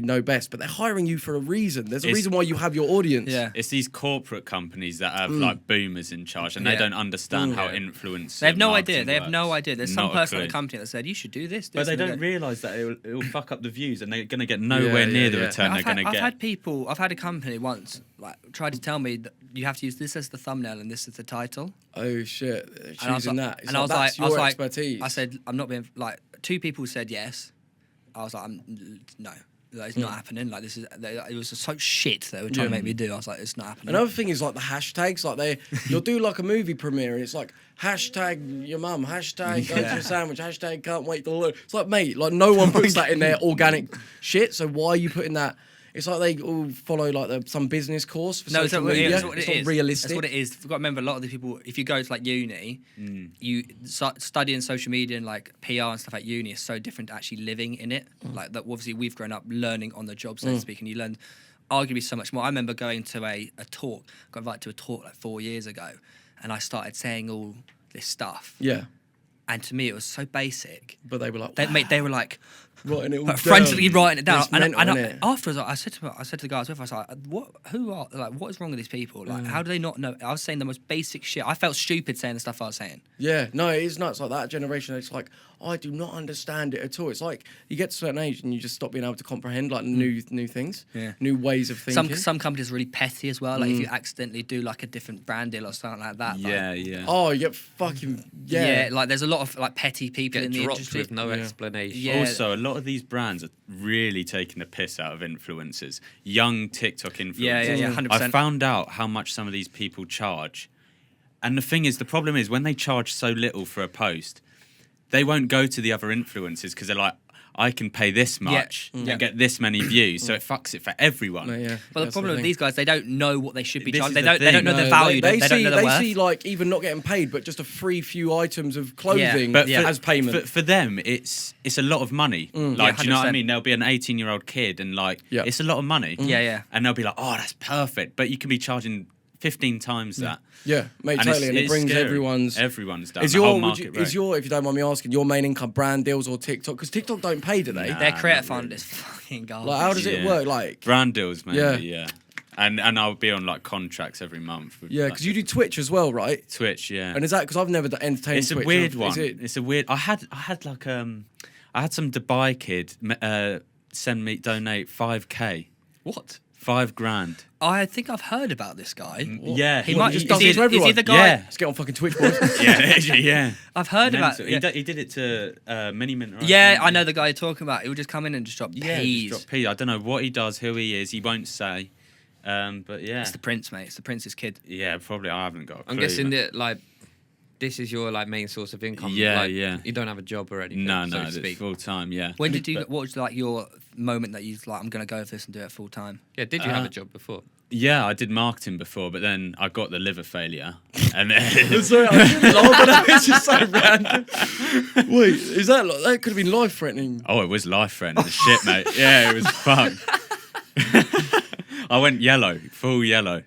know best, but they're hiring you for a reason. There's a reason why you have your audience. Yeah. It's these corporate companies that have like boomers in charge, and they Yeah. don't understand how influence. They have no marketing idea. They have no works. idea. There's Not some a person at clue. the company that said, you should do this. But they and don't go- realise that it'll fuck up the views, and they're going to get nowhere near the return they're going to I've get. had people, I've had a company once like try to tell me that you have to use this as the thumbnail and this as the title. Oh shit, they're And I was choosing like- that. It's and I was that's like, your expertise. I said, I'm not being like. Two people said yes. I was like, no, like, it's not happening. Like this is, it was so shit they were trying to make me do. I was like, it's not happening. Another thing is like the hashtags. Like you'll do like a movie premiere, and it's like hashtag your mum, hashtag go to a sandwich, hashtag can't wait to look. It's like, mate, like no one puts that in their organic shit. So why are you putting that? It's like they all follow like some business course for social media. That's what it's it not is. realistic. That's what it is. You've got to remember, a lot of the people, if you go to like uni, you studying social media and like PR and stuff at uni is so different to actually living in it. Like that, obviously, we've grown up learning on the job, so to speak, and you learn arguably so much more. I remember going to a talk, got invited to a talk like 4 years ago, and I started saying all this stuff. Yeah, And to me, it was so basic. but they were like, They were like, writing it all like down. frantically writing it down. It's And mental, innit? afterwards, I said to the guys with us, I was like, what is wrong with these people? Like, how do they not know? I was saying the most basic shit. I felt stupid saying the stuff I was saying. Yeah, no, it is nuts. Like that generation, it's like, I do not understand it at all. It's like you get to a certain age and you just stop being able to comprehend like new things, new ways of thinking. Some companies are really petty as well. Like if you accidentally do like a different brand deal or something like that. Yeah. Oh, you get fucking Like there's a lot of like petty people get in the dropped industry. with no explanation. Yeah. Also, a lot of these brands are really taking the piss out of influencers, young TikTok influencers. Yeah, 100%. I found out how much some of these people charge. And the thing is, the problem is when they charge so little for a post, they won't go to the other influencers because they're like, I can pay this much and get this many views, so it fucks it for everyone. But the problem with these guys, they don't know what they should be This charging. is They the don't know thing. the value. They see, don't know the they worth. see like even not getting paid, but just a free few items of clothing But as payment. For them, it's a lot of money. Like, do you know what I 100%. mean? There'll be an 18-year-old kid, and like, it's a lot of money. Yeah. And they'll be like, oh, that's perfect. But you can be charging 15 times that. Yeah, mate, And totally, and it it's brings scary. everyone's down. Is the whole your, market rate. if you don't mind me asking, your main income brand deals or TikTok? Because TikTok don't pay, do they? Nah. Their creator not fund really. is fucking garbage. Like, how does it Yeah. work? Like, brand deals, maybe, Yeah. yeah. And I'll be on like contracts every month. With, yeah, like, because you do Twitch as well, right? Twitch, yeah. And is that because I've never entertained It's a Twitch? weird Is one. it- It's a weird. I had like I had some Dubai kid donate 5k, What? $5,000. I think I've heard about this guy. Yeah, He What, might he just is does he, it to is he everyone? the guy? Yeah. Let's get on fucking Twitch, boys. yeah. I've heard about. Mental. Yeah, He did it to Mini Mint. Right? yeah, I know the guy you're talking about. He would just come in and just drop Yeah, peas. just drop P. I don't know what he does, who he is. He won't say. But yeah, It's the prince, mate. It's the prince's kid. yeah, probably. I haven't got. A I'm clue, guessing but- that like this is your like main source of income. Yeah, like, yeah. You don't have a job or anything. No, so to it's speak. full time. Yeah. When did you? But- What was like your moment that you was like, I'm gonna go for this and do it full time? Yeah, did you have a job before? Yeah, I did marketing before, but then I got the liver failure, and then Sorry, I shouldn't laugh, but it's just so random. Wait, is that like, that could have been life threatening? oh, it was life threatening as shit, mate. Yeah, it was fun. I went yellow, full yellow.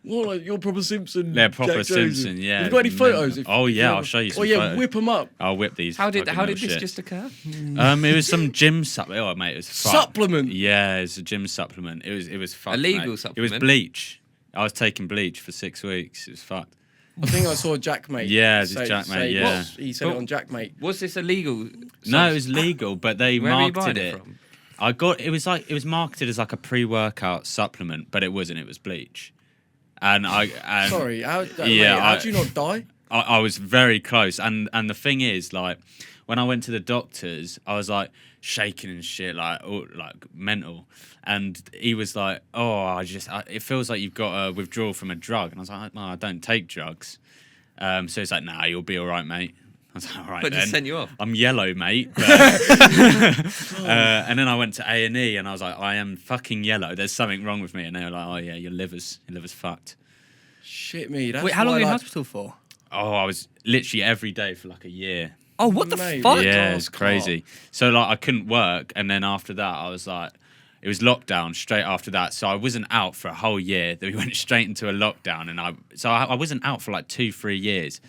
What, like you're proper Simpson? Yeah, proper Jack Jones? Simpson, yeah. Have you got any photos? Oh, yeah, I'll show you some Oh yeah, photos. whip them up. I'll whip these. How did fucking this little shits. just occur? It was some gym supplement. Oh, mate, it was fucked. Supplement? Yeah, it's a gym supplement. It was fucked. legal mate. It was supplement? bleach. I was taking bleach for 6 weeks. It was fucked. I think I saw Jackmate. Yeah, it's Jackmate, yeah. He said it on Jackmate. Was this illegal? No, it was legal, but they Where are you marketed buying it. it from? It was marketed as like a pre-workout supplement, but it wasn't. It was bleach. And Sorry, yeah, how'd you not die? I was very close, and the thing is, like, when I went to the doctors, I was like shaking and shit, like mental, and he was like, "Oh, it feels like you've got a withdrawal from a drug," and I was like, "No, I don't take drugs." So he's like, "Nah, you'll be all right, mate." I was like, "All right, But then." just send you off. I'm yellow, mate. But and then I went to A&E, and I was like, "I am fucking yellow. There's something wrong with me." And they were like, "Oh yeah, your liver's fucked." Shit me. That's Wait, how long why, were you in like, hospital for? Oh, I was literally every day for like a year. Oh, what the Mate, fuck? Yeah, Oh, it's crazy. So like I couldn't work, and then after that I was like, it was lockdown straight after that. So I wasn't out for a whole year. Then we went straight into a lockdown, and I wasn't out for like 2-3 years.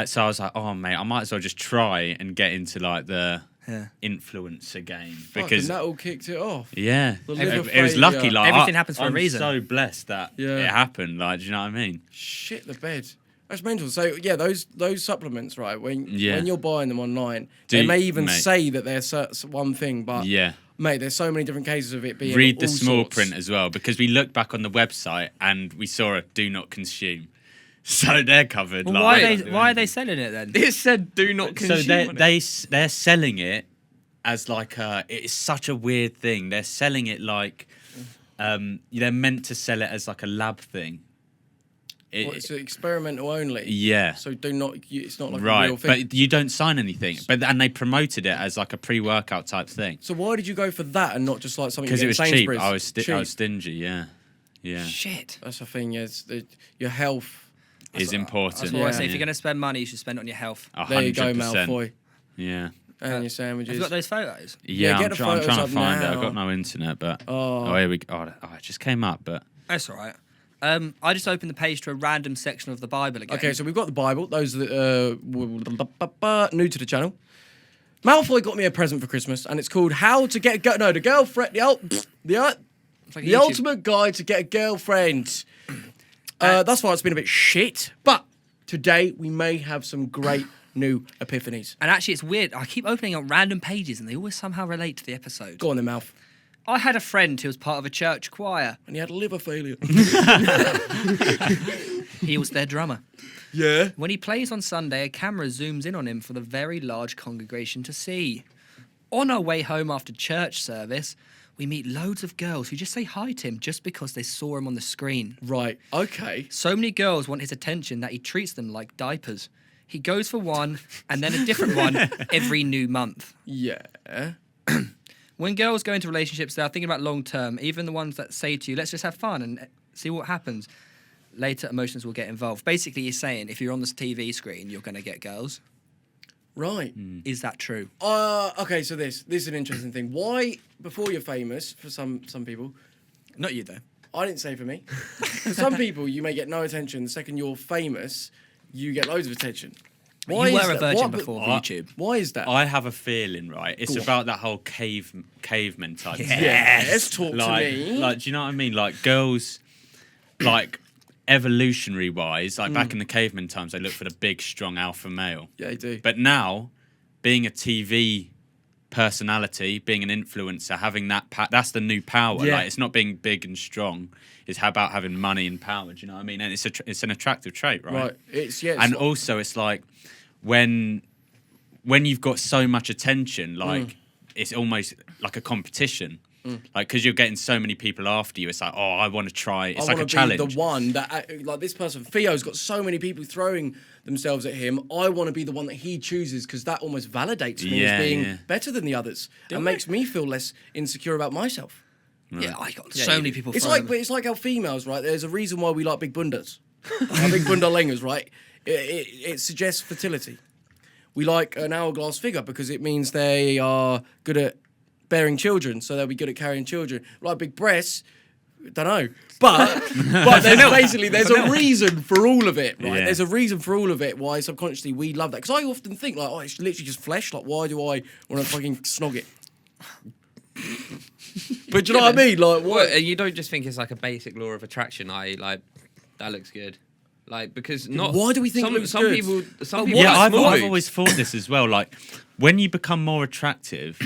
So I was like, oh mate, I might as well just try and get into like the influencer game Fucking because that all kicked it off. yeah, The liver it was lucky. failure. Like Everything happens for a I'm reason. so blessed that Yeah. it happened. Like, do you know what I mean? Shit the bed. That's mental. So yeah, those supplements, right? When you're buying them online, Do they you- may even mate. say that they're one thing, but Yeah. mate, there's so many different cases of it being. Read the all small sorts. print as well, because we looked back on the website and we saw a "do not consume," so they're covered. Well, like, why are they selling it then? It said do not So consume. they're selling it as like it's such a weird thing. They're selling it like they're meant to sell it as like a lab thing. It's experimental only. Yeah. So do not. It's not like a Right, real thing. but you don't sign anything. And they promoted it as like a pre-workout type thing So why did you go for that and not just like something? because you it get was at cheap. Sainsbury's? I was Cheap. stingy. Yeah, yeah, Shit. That's the thing. Yes, your health. is important. That's what I say. Yeah. If you're going to spend money, you should spend it on your health. 100%. There you go, Malfoy, Yeah. and your sandwiches. Have you got those photos? Yeah, get I'm the trying photos to up find it. I've now. got no internet, but Oh. here we go. Oh, it just came up, but That's all right. I just opened the page to a random section of the Bible again. Okay, so we've got the Bible. Those that new to the channel. Malfoy got me a present for Christmas, and it's called "How to Get the Girlfriend." It's like a The YouTube- ultimate guide to get a girlfriend. Thus far, it's been a bit shit, but today we may have some great new epiphanies. And actually, it's weird. I keep opening up random pages, and they always somehow relate to the episode. Go on, then, Malf. I had a friend who was part of a church choir. And he had liver failure. He was their drummer. Yeah. When he plays on Sunday, a camera zooms in on him for the very large congregation to see. On our way home after church service, we meet loads of girls who just say hi to him just because they saw him on the screen. Right. Okay. So many girls want his attention that he treats them like diapers. He goes for one and then a different one every new month. Yeah. When girls go into relationships, they are thinking about long term, even the ones that say to you, let's just have fun and see what happens. Later, emotions will get involved. Basically, he's saying if you're on this TV screen, you're going to get girls. Right. Is that true? Okay. So this is an interesting thing. Why, before you're famous, for some people, Not you, though. I didn't say for me. For some people, you may get no attention. The second you're famous, you get loads of attention. Why You is were a that? virgin What- before I- YouTube. Why is that? I have a feeling, right? It's Go on. about that whole caveman type. thing. Yes, talk to Like, me. like, do you know what I mean? Like girls, like evolutionary wise, like back in the caveman times, they look for the big, strong alpha male. Yeah, you do. But now, being a TV personality, being an influencer, having that that's the new power. Yeah. Like it's not being big and strong. It's how about having money and power. Do you know what I mean? And it's an attractive trait, right? Right. It's yeah. It's And like- also, it's like when you've got so much attention, like it's almost like a competition. Like because you're getting so many people after you, it's like, oh, I want to try. It's I like a wanna be challenge. the one that, like this person, Theo's got so many people throwing themselves at him. I want to be the one that he chooses because that almost validates me Yeah, as being yeah. better than the others and makes me feel less insecure about myself. Yeah, I got Yeah, so you many do. people. It's throwing like them. it's like our females, right? There's a reason why we like big bundas, our big bundalingas, right? It suggests fertility. We like an hourglass figure because it means they are good at bearing children, so they'll be good at carrying children. Like big breasts, don't know, but there's a reason for all of it, right? Yeah. There's a reason for all of it why subconsciously we love that. Because I often think like, oh, it's literally just flesh. Like, why do I want to fucking snog it? But do you know what I mean? Like, Well, what? you don't just think it's like a basic law of attraction. Like that looks good. Like because not. Why do we think some, it looks some good? people? Some But people. Yeah, like I've small boobs. always thought this as well. Like, when you become more attractive,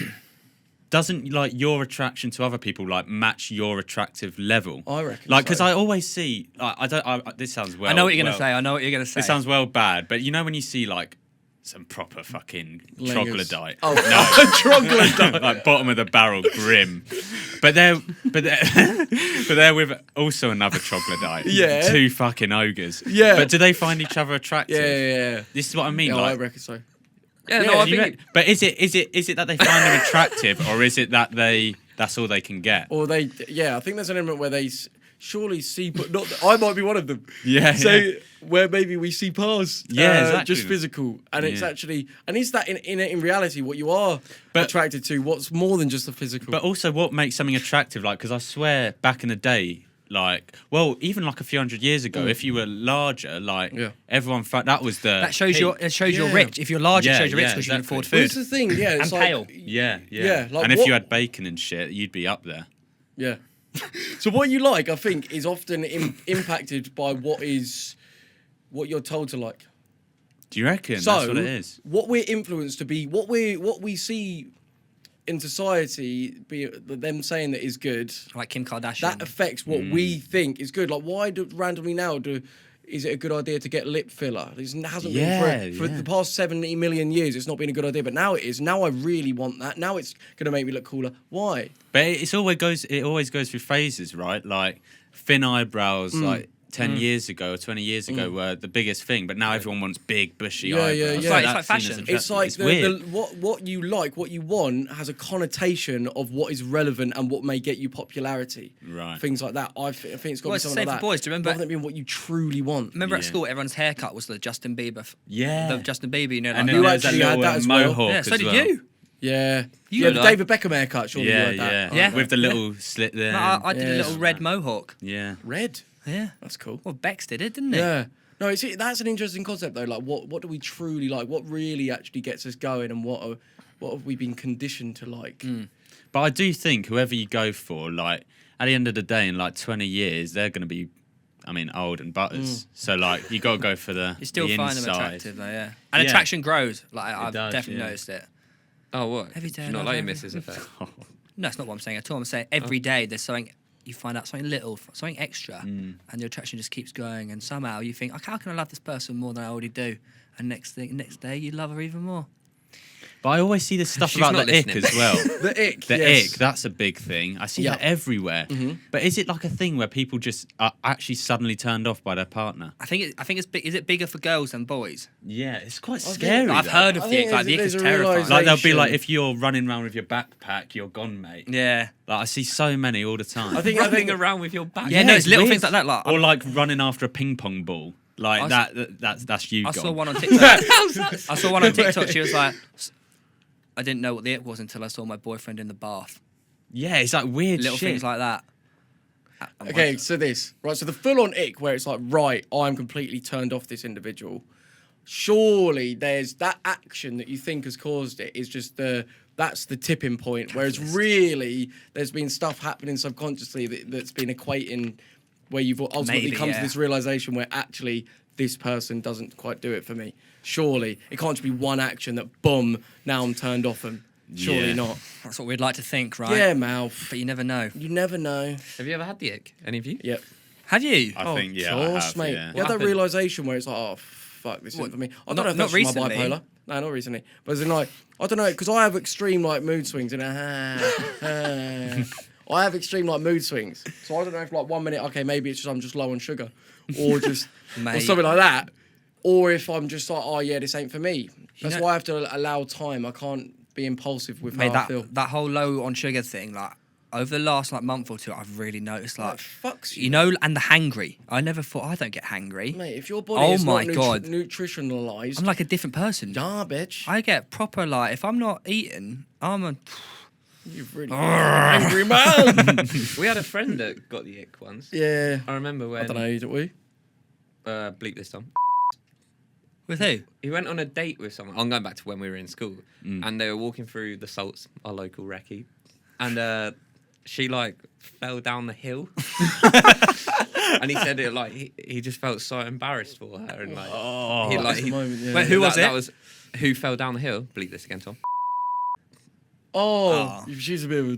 doesn't like your attraction to other people like match your attractive level? I reckon Like, because so. I always see. I don't. This sounds well. I know what you're gonna well- say. I know what you're gonna say. This sounds well bad, but you know when you see like some proper fucking Lingers. troglodyte. Oh, no, troglodyte. like bottom of the barrel grim, but they're with also another troglodyte. Yeah. Two fucking ogres. Yeah. But do they find each other attractive? Yeah. This is what I mean. Yeah, like, I reckon so. Yeah, Yeah, no, I do you think. re- but is it that they find them attractive, or is it that that's all they can get? Or I think there's an element where they surely see, but not. I might be one of them. Yeah, So yeah. where maybe we see past, Yeah, exactly. just physical, and it's Yeah. actually, and is that in reality what you are But- attracted to? What's more than just the physical? But also, what makes something attractive? Like, because I swear, back in the day, like, well, even like a few hundred years ago, if you were larger, like, Yeah. everyone that was the That shows peak. you're Yeah. rich. If you're large, it Yeah, shows you're rich yeah, because you can exactly. afford Well, food. it's the thing, yeah. It's And like, pale. Yeah. Yeah, like and if what- you had bacon and shit, you'd be up there. Yeah. So what you like, I think, is often impacted by what you're told to like. Do you reckon? So That's what it is. what we're influenced to be, what we see in society, be it them saying that is good, Like Kim Kardashian. that affects what we think is good. Like, why do randomly now is it a good idea to get lip filler? It hasn't been for Yeah. the past 70 million years. It's not been a good idea, but now it is. Now I really want that. Now it's going to make me look cooler. Why? But it always goes through phases, right? Like thin eyebrows, like 10 years ago or 20 years ago were the biggest thing, but now everyone wants big, bushy Yeah, eyebrows. yeah, yeah. It's like That's seen as fashion. attractive. It's like weird. what you like, what you want has a connotation of what is relevant and what may get you popularity. Right. Things like that. I think it's got Well, to it's be the something same like for that. boys. Do you remember- Rather than being what you truly want. Remember at Yeah. school, everyone's haircut was the Justin Bieber. Yeah. The Justin Bieber, you know. And Like, then You there's that actually had little that as well. mohawk yeah, so as did well. you. Yeah. You Yeah, the like- David Beckham haircut, surely you Yeah, had that. Yeah. With the little slit there. No, I did a Yes. little red mohawk. Yeah. Red. Yeah. That's cool. Well, Bex did it, didn't he? Yeah. No, that's an interesting concept though. Like, what do we truly like? What really actually gets us going, and what have we been conditioned to like? But I do think whoever you go for, like, at the end of the day, in like 20 years, they're going to be, old and butters. So, like, you got to go for the You still the find them inside. attractive, though, yeah. And Yeah. attraction grows. Like, I've does, definitely yeah. noticed it. Oh, what? Every day Do you not I like your love missus affair? No, that's not what I'm saying at all. I'm saying every day there's something, you find out something little, something extra, Mm. and your attraction just keeps going. And somehow you think, how can I love this person more than I already do? And next day you love her even more. But I always see this stuff She's about not the ick listening. as well. The ick. The yes. ick, that's a big thing. I see Yeah. that everywhere. But is it like a thing where people just are actually suddenly turned off by their partner? I think it's big. Is it bigger for girls than boys? Yeah, it's quite think- scary. I've though. heard of I the think ick. Like the ick there's is a terrifying. realisation- Like they'll be like, if you're running around with your backpack, you're gone, mate. Yeah. Like I see so many all the time. I think Running around with your back. Yeah, no, it's little weird. things like that. Like or like running after a ping pong ball. Like that's you. I gone. saw one on TikTok. I saw one on TikTok. She was like, I didn't know what the ick was until I saw my boyfriend in the bath. Yeah, it's like weird Little shit. things like that. Okay, so the full-on ick where it's like, right, I'm completely turned off this individual. Surely there's that action that you think has caused it is just that's the tipping point. Whereas really, there's been stuff happening subconsciously that's been equating where you've ultimately Maybe, come to yeah. this realization where actually this person doesn't quite do it for me. Surely it can't just be one action that boom, now I'm turned off them. Surely Yeah. not. That's what we'd like to think, right? Yeah, mouth. But you never know. You never know. Have you ever had the ick? Any of you? Yep. Have you? I think yeah, Of course, I have, mate. yeah. You have that happened? realization where it's like, oh, fuck, this isn't for me. I don't know if not that's my recently. bipolar. No, not recently. But as in, like, I don't know, because I have extreme, like, mood swings. And I have extreme, like, mood swings. So I don't know if, like, 1 minute, okay, maybe it's just I'm just low on sugar. Or just, or Mate. something like that. Or if I'm just like, oh, yeah, this ain't for me. That's know- why I have to allow time. I can't be impulsive with Mate, how I feel. that whole low on sugar thing, like over the last like month or two, I've really noticed Like, like fucks you. you know, and the hangry. I never thought I don't get hangry. Mate, if your body Oh is my not God. nutritionalized, I'm like a different person. nah, bitch. I get proper like if I'm not eating, I'm a You've really angry man. We had a friend that got the ick once. Yeah. I remember when. I don't know, don't we? Bleep this time. with who? He went on a date with someone. I'm going back to when we were in school, and they were walking through the Salts, our local recce, and she like fell down the hill, and he said it like he just felt so embarrassed for her, and like he like That's the moment, yeah. Wait, who was it? That was who fell down the hill. Bleep this again, Tom. Oh, she's a bit of a...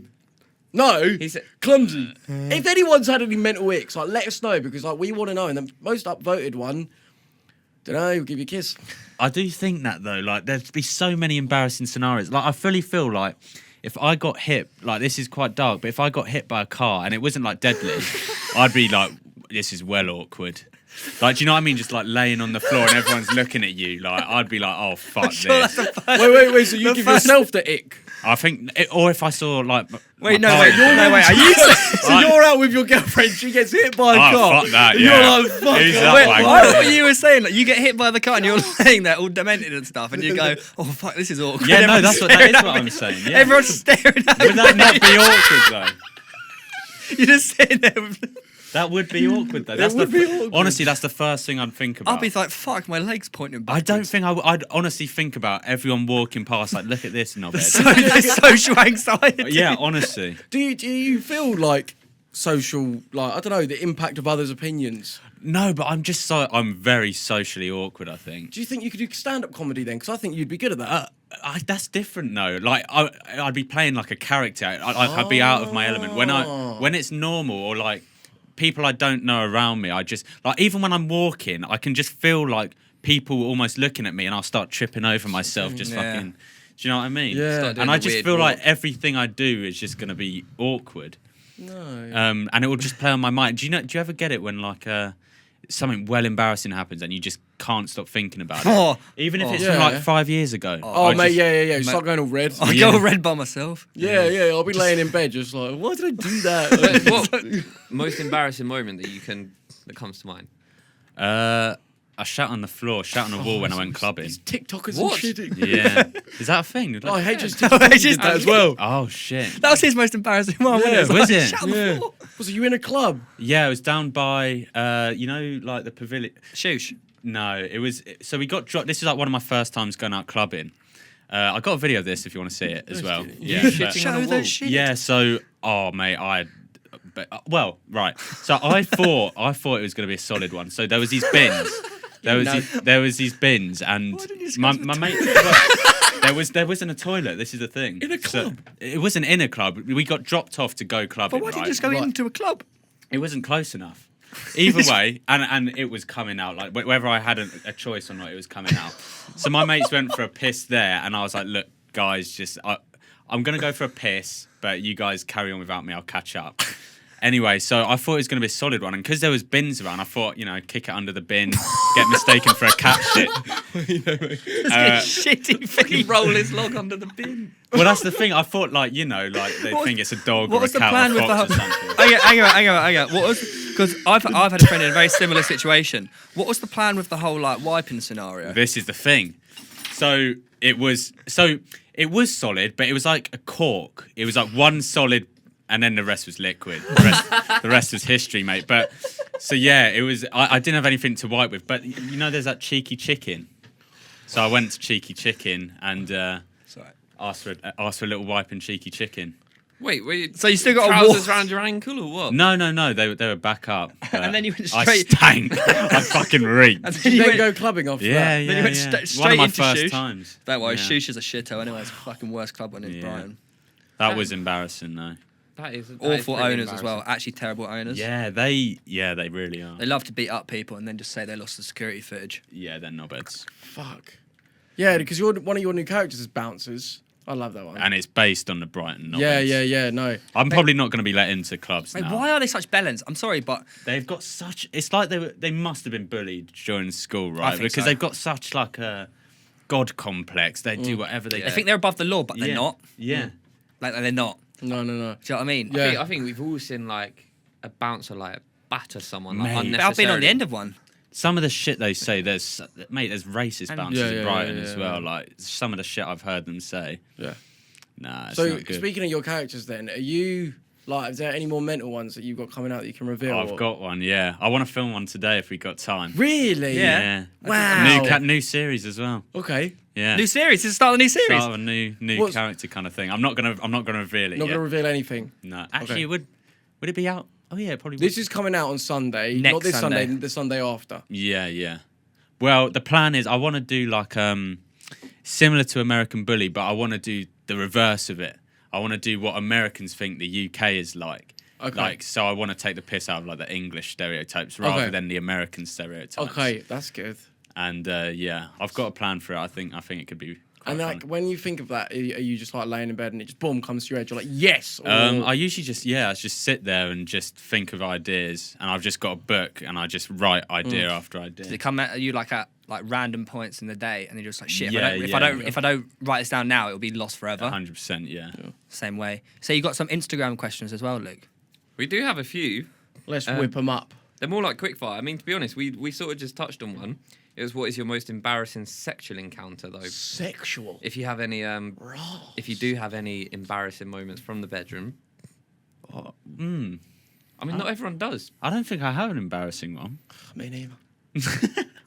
No, He's clumsy. If anyone's had any mental icks, like let us know because like we want to know. And the most upvoted one, don't know, we'll give you a kiss. I do think that though, like there'd be so many embarrassing scenarios. Like I fully feel like if I got hit, like this is quite dark, but if I got hit by a car and it wasn't like deadly, I'd be like, this is well awkward. Like, do you know what I mean? Just like laying on the floor and everyone's looking at you. Like, I'd be like, oh fuck this. Wait. So you give yourself the ick? I think, or if I saw like, Wait, my no, partner- wait, no, wait. Are you? So you're out with your girlfriend, she gets hit by a Oh, car. fuck that, and yeah. You're like, fuck Who's her. that Wait, wanker? I thought you were saying like you get hit by the car and you're laying there all demented and stuff, and you go, "Oh fuck, this is awkward." Yeah, no, Everyone's that is staring what at I'm me. saying. Yeah. Everyone's staring at Would that me. not be awkward though? You're just sitting there. With... That would be awkward though. That's would be awkward. Honestly, that's the first thing I'd think about. I'll be like, "Fuck, my leg's pointing." I Backwards. don't think I'd honestly think about everyone walking past like, look at this knobhead. So that's social anxiety. Yeah, honestly. Do you feel like social, like I don't know, the impact of others' opinions? No, but I'm very socially awkward, I think. Do you think you could do stand-up comedy then? Because I think you'd be good at that. That's different though. Like I'd be playing like a character. I'd be out of my element. When it's normal or like people I don't know around me, I just like even when I'm walking, I can just feel like people almost looking at me, and I'll start tripping over myself. Just Yeah. fucking. Do you know what I mean? Yeah. Start doing And I the just weird feel like walk. everything I do is just gonna be awkward. No. And it will just play on my mind. Do you ever get it when like something well embarrassing happens and you just can't stop thinking about it? Oh, Even if it's Yeah. from like 5 years ago. Oh, I mate, just- yeah. Start going all red. I Yeah. go red by myself. Yeah. I'll be laying in bed just like, why did I do that? What most embarrassing moment that comes to mind? I shat on the floor, shat on a wall when I went clubbing. These TikTokers What? and shitting. Yeah. Is that a thing? Oh, I hate just I TikTokers just- did that as well. Oh, shit. That was his most embarrassing one. Yeah, wasn't it? was Like, it? shut on the Yeah. floor. Was you in a club? Yeah, it was down by, you know, like the pavilion. Shoosh. No, it was. So we got dropped. This is like one of my first times going out clubbing. I got a video of this if you want to see it as well. Yeah. shitting but- on Show a the wall. shit. Yeah, so mate, well, right. So I thought it was going to be a solid one. So there was these bins. There was these bins, and Why didn't you just my go to the mate. Well, there wasn't a toilet. This is the thing. In a club? So, it wasn't in a club. We got dropped off to go clubbing. But why did you right? just go into a club? It wasn't close enough. Either way, and it was coming out. Like whether I had a choice or not, it was coming out. So my mates went for a piss there, and I was like, look, guys, just I'm gonna go for a piss, but you guys carry on without me. I'll catch up. Anyway, so I thought it was going to be a solid one, and because there was bins around, I thought, kick it under the bin, get mistaken for a cat shit. Shitty Fucking roll his log under the bin. Well, that's the thing. I thought, they think it's a dog or a cat or a fox or something. Hang on. What was? Because I've had a friend in a very similar situation. What was the plan with the whole wiping scenario? This is the thing. So it was solid, but it was like a cork. It was like one solid. And then the rest was liquid. The rest was history, mate. But so yeah, it was. I didn't have anything to wipe with. But there's that cheeky chicken. So I went to Cheeky Chicken and asked for a little wipe and cheeky chicken. Wait. So you still got trousers around your ankle or what? No. They were back up. And then you went straight. I stank. I fucking reeked. Did you then go clubbing after that? Yeah. Then you went straight One of my into first Shoosh. times. Don't worry, Yeah. Shoosh is a shithole anyway. It's the fucking worst club one in Brighton. That was embarrassing though. That is Awful pretty owners as well. embarrassing. Actually terrible owners. Yeah, they really are. They love to beat up people and then just say they lost the security footage. Yeah, they're knobheads. Fuck. Yeah, because one of your new characters is Bouncers. I love that one. And it's based on the Brighton knobheads. Yeah, no. I'm probably not going to be let into clubs Wait, now. why are they such bellends? I'm sorry, but They've got such. It's like they must have been bullied during school, right? think Because so. they've got such like a god complex. They do whatever they. they think they're above the law, but they're Yeah. not. Yeah. Like they're not. No. Do you know what I mean? Yeah. I think we've all seen like a bouncer batter someone like, Mate. unnecessarily. I've been on the end of one. Some of the shit they say, there's racist bouncers Yeah, in Brighton yeah, as yeah. well. Like some of the shit I've heard them say. Yeah. Nah, it's So not good. speaking of your characters, then, are you is there any more mental ones that you've got coming out that you can reveal? I've got one. Yeah, I want to film one today if we got time. Really? Yeah. Wow. New series as well. Okay. Yeah. New series. This is the start of a new series. Start of a new What's- character kind of thing. I'm not gonna reveal it Not yet. going to reveal anything. No, actually, Okay. would it be out? Oh yeah, it probably. This is coming out on Sunday. Next not this Sunday. Sunday. The Sunday after. Yeah. Well, the plan is I want to do like similar to American Bully, but I want to do the reverse of it. I want to do what Americans think the UK is like. Okay. Like, so I want to take the piss out of like the English stereotypes rather Okay. than the American stereotypes. Okay, that's good. And yeah, I've got a plan for it. I think it could be. Quite And like fun. when you think of that, are you just like laying in bed and it just boom comes to your head? You're like, yes. Or- I usually I just sit there and just think of ideas, and I've just got a book and I just write idea after idea. Does it come at you at random points in the day, and you're just like, shit. Yeah, if yeah. I don't write this down now, it'll be lost forever. 100%, yeah. Same way. So you got some Instagram questions as well, Luke. We do have a few. Let's whip them up. They're more like quickfire. I mean, to be honest, we sort of just touched on one. It was, what is your most embarrassing sexual encounter, though? Sexual. If you have any, if you do have any embarrassing moments from the bedroom. I mean, not everyone does. I don't think I have an embarrassing one. Me neither.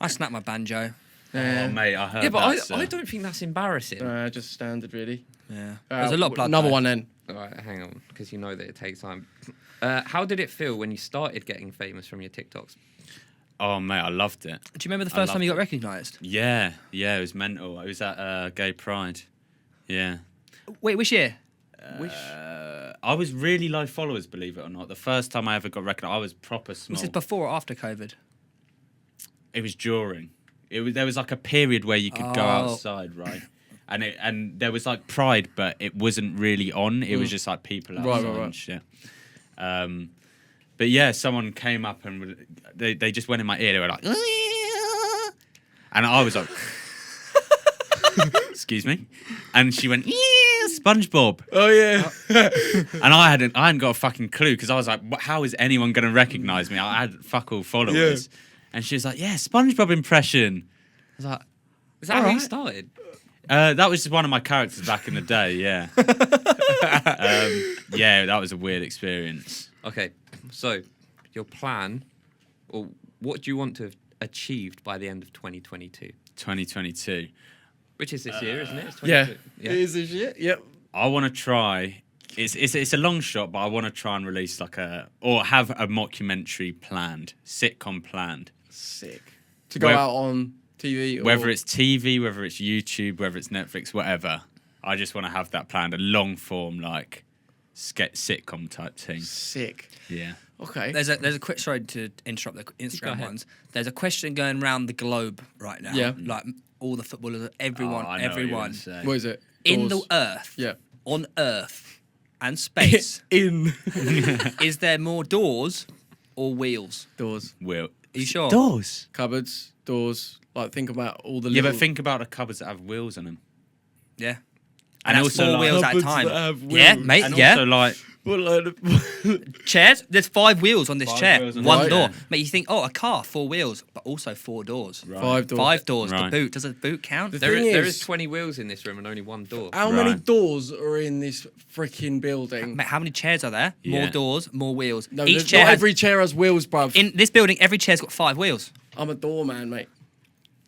I snapped my banjo. Oh, mate, I heard Yeah, but that, I don't think that's embarrassing. Just standard, really. Yeah. There's a lot of blood. Another though. one then. All right, hang on, because you know that it takes time. How did it feel when you started getting famous from your TikToks? Oh, mate, I loved it. Do you remember the first time you got recognised? Yeah, it was mental. It was at Gay Pride. Yeah. Wait, which year? I was really low followers, believe it or not. The first time I ever got recognised, I was proper small. Was this before or after COVID? It was during. There was like a period where you could go Oh. outside, right? And there was like Pride, but it wasn't really on. It was just like people outside right. and shit. But yeah, someone came up and they just went in my ear. They were like, and I was like, excuse me, and she went, SpongeBob. Oh yeah. And I hadn't got a fucking clue because I was like, how is anyone going to recognise me? I had fuck all followers. And she was like, yeah, SpongeBob impression. I was like, Is that how you started? that was just one of my characters back in the day, yeah. Yeah, that was a weird experience. Okay, so your plan, or what do you want to have achieved by the end of 2022? 2022. Which is this year, isn't it? It's Yeah. 22. Is this shit? Yep. I want to try. It's a long shot, but I want to try and release or have a mockumentary planned, sitcom planned. Sick. To go out on TV. Whether it's TV, whether it's YouTube, whether it's Netflix, whatever. I just want to have that planned, a long form sitcom type thing. Sick. Yeah. Okay. There's a quick, sorry to interrupt the Instagram ahead. ones. There's a question going around the globe right now. Yeah. Like all the footballers, everyone, Oh, I know what you're everyone. gonna say. What is it? In Doors. the Earth, Yeah. on Earth and space, In is there more doors or wheels? doors, Will. Are you sure? Doors. cupboards, doors. Like think about all the Yeah, little... but think about the cupboards that have wheels on them. Yeah. And And, that's also, 4 like, wheels at a cupboards time. that have Yeah, wheels. mate. And yeah. also, like, What, like, Chairs. There's 5 wheels on this 5 chair. wheels on One this door. chair. Mate, you think, oh, a car, 4 wheels, but also 4 doors. right. 5 doors. 5 doors. Right. The boot. Does a boot count? The There thing there is- is 20 wheels in this room and only 1 door. How many Right. doors are in this freaking building? Mate, how many chairs are there? More Yeah. doors, more wheels. No, Each there's- chair not has, every chair has wheels, bruv. in this building, every chair's got 5 wheels. I'm a doorman, mate.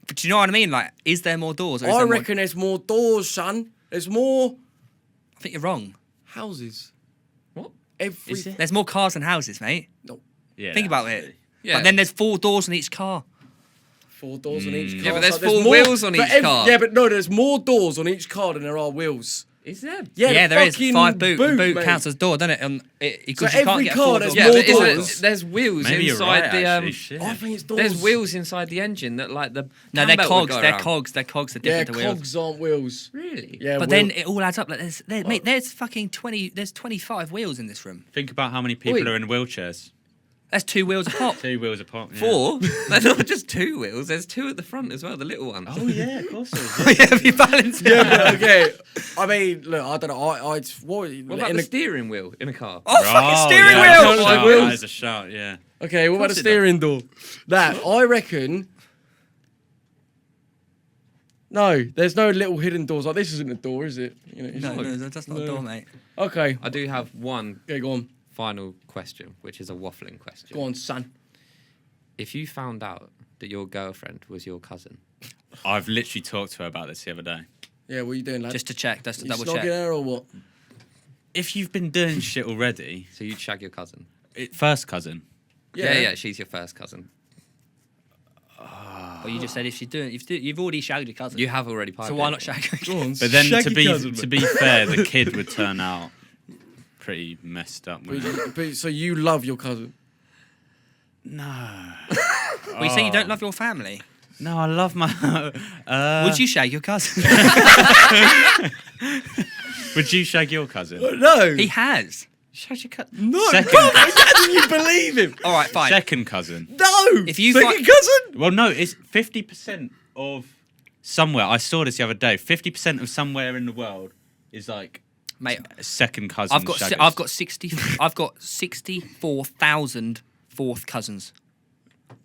But do you know what I mean? Like, is there more doors? Or is I there reckon there's more doors, son. There's more I think you're wrong. houses. What? Every... Is it? There's more cars than houses, mate. No, Yeah, Think about absolutely. it. Yeah. But then there's 4 doors in each car. 4 doors on each car. Yeah, but there's So 4 more- wheels on for each car. Yeah, but no, there's more doors on each car than there are wheels. Is there? Yeah, the there is fucking 5 boot. The boot mate. counts as door, doesn't it? And because So you can't every get car 4 there's doors. Yeah, more but is doors. there's wheels Maybe you're inside right, the actually. Shit. I think it's doors. There's wheels inside the engine that like the No, they're cam belt would cogs. go They're around. cogs. They're cogs. They're Yeah, different to wheels. cogs aren't wheels. Really? Yeah, But wheel- then it all adds up. Like there's fucking 20. There's 25 wheels in this room. Think about how many people Wait. are in wheelchairs. That's 2 wheels a pop. 2 wheels apart. Yeah. 4? They're not just 2 wheels. There's 2 at the front as well, the little ones. Oh yeah, of course. There is. Yeah, if you balance it. Yeah, but okay. I mean, look, I don't know. I what What about the steering wheel in a car? Oh, fucking steering yeah, wheel! That's a Like shout, wheels. that is a shout. Yeah. Okay, what about the course it steering door? That I reckon. No, there's no little hidden doors. Like this isn't a door, is it? You know, it's No, like- no, that's not a door, mate. Okay. I do have one Okay, go on. final question, which is a waffling question. Go on, son. If you found out that your girlfriend was your cousin, I've literally talked to her about this the other day. Yeah, what are you doing, lad? Just to check. Just to you double snogging check. her or what? If you've been doing shit already, so you'd shag your cousin? first cousin. Yeah, she's your first cousin. Well, you just said if she's doing, you've already shagged your cousin. You have already piped So why in. not shag her? Go on. But then shag to your be cousin, to mate. be fair, the kid would turn out pretty messed up. But, Wouldn't it? but so you love your cousin? No, Well, you say you don't love your family. no, I love my. Would you shag your cousin? Would you shag your cousin? No. He has. Shag your cousin. No. Second, How do you believe him? All right, fine. second cousin. No. If you second find- cousin. Well, no, it's 50% of somewhere. I saw this the other day. 50% of somewhere in the world is like Mate, a second cousin. I've got shaggers. 64,000 fourth cousins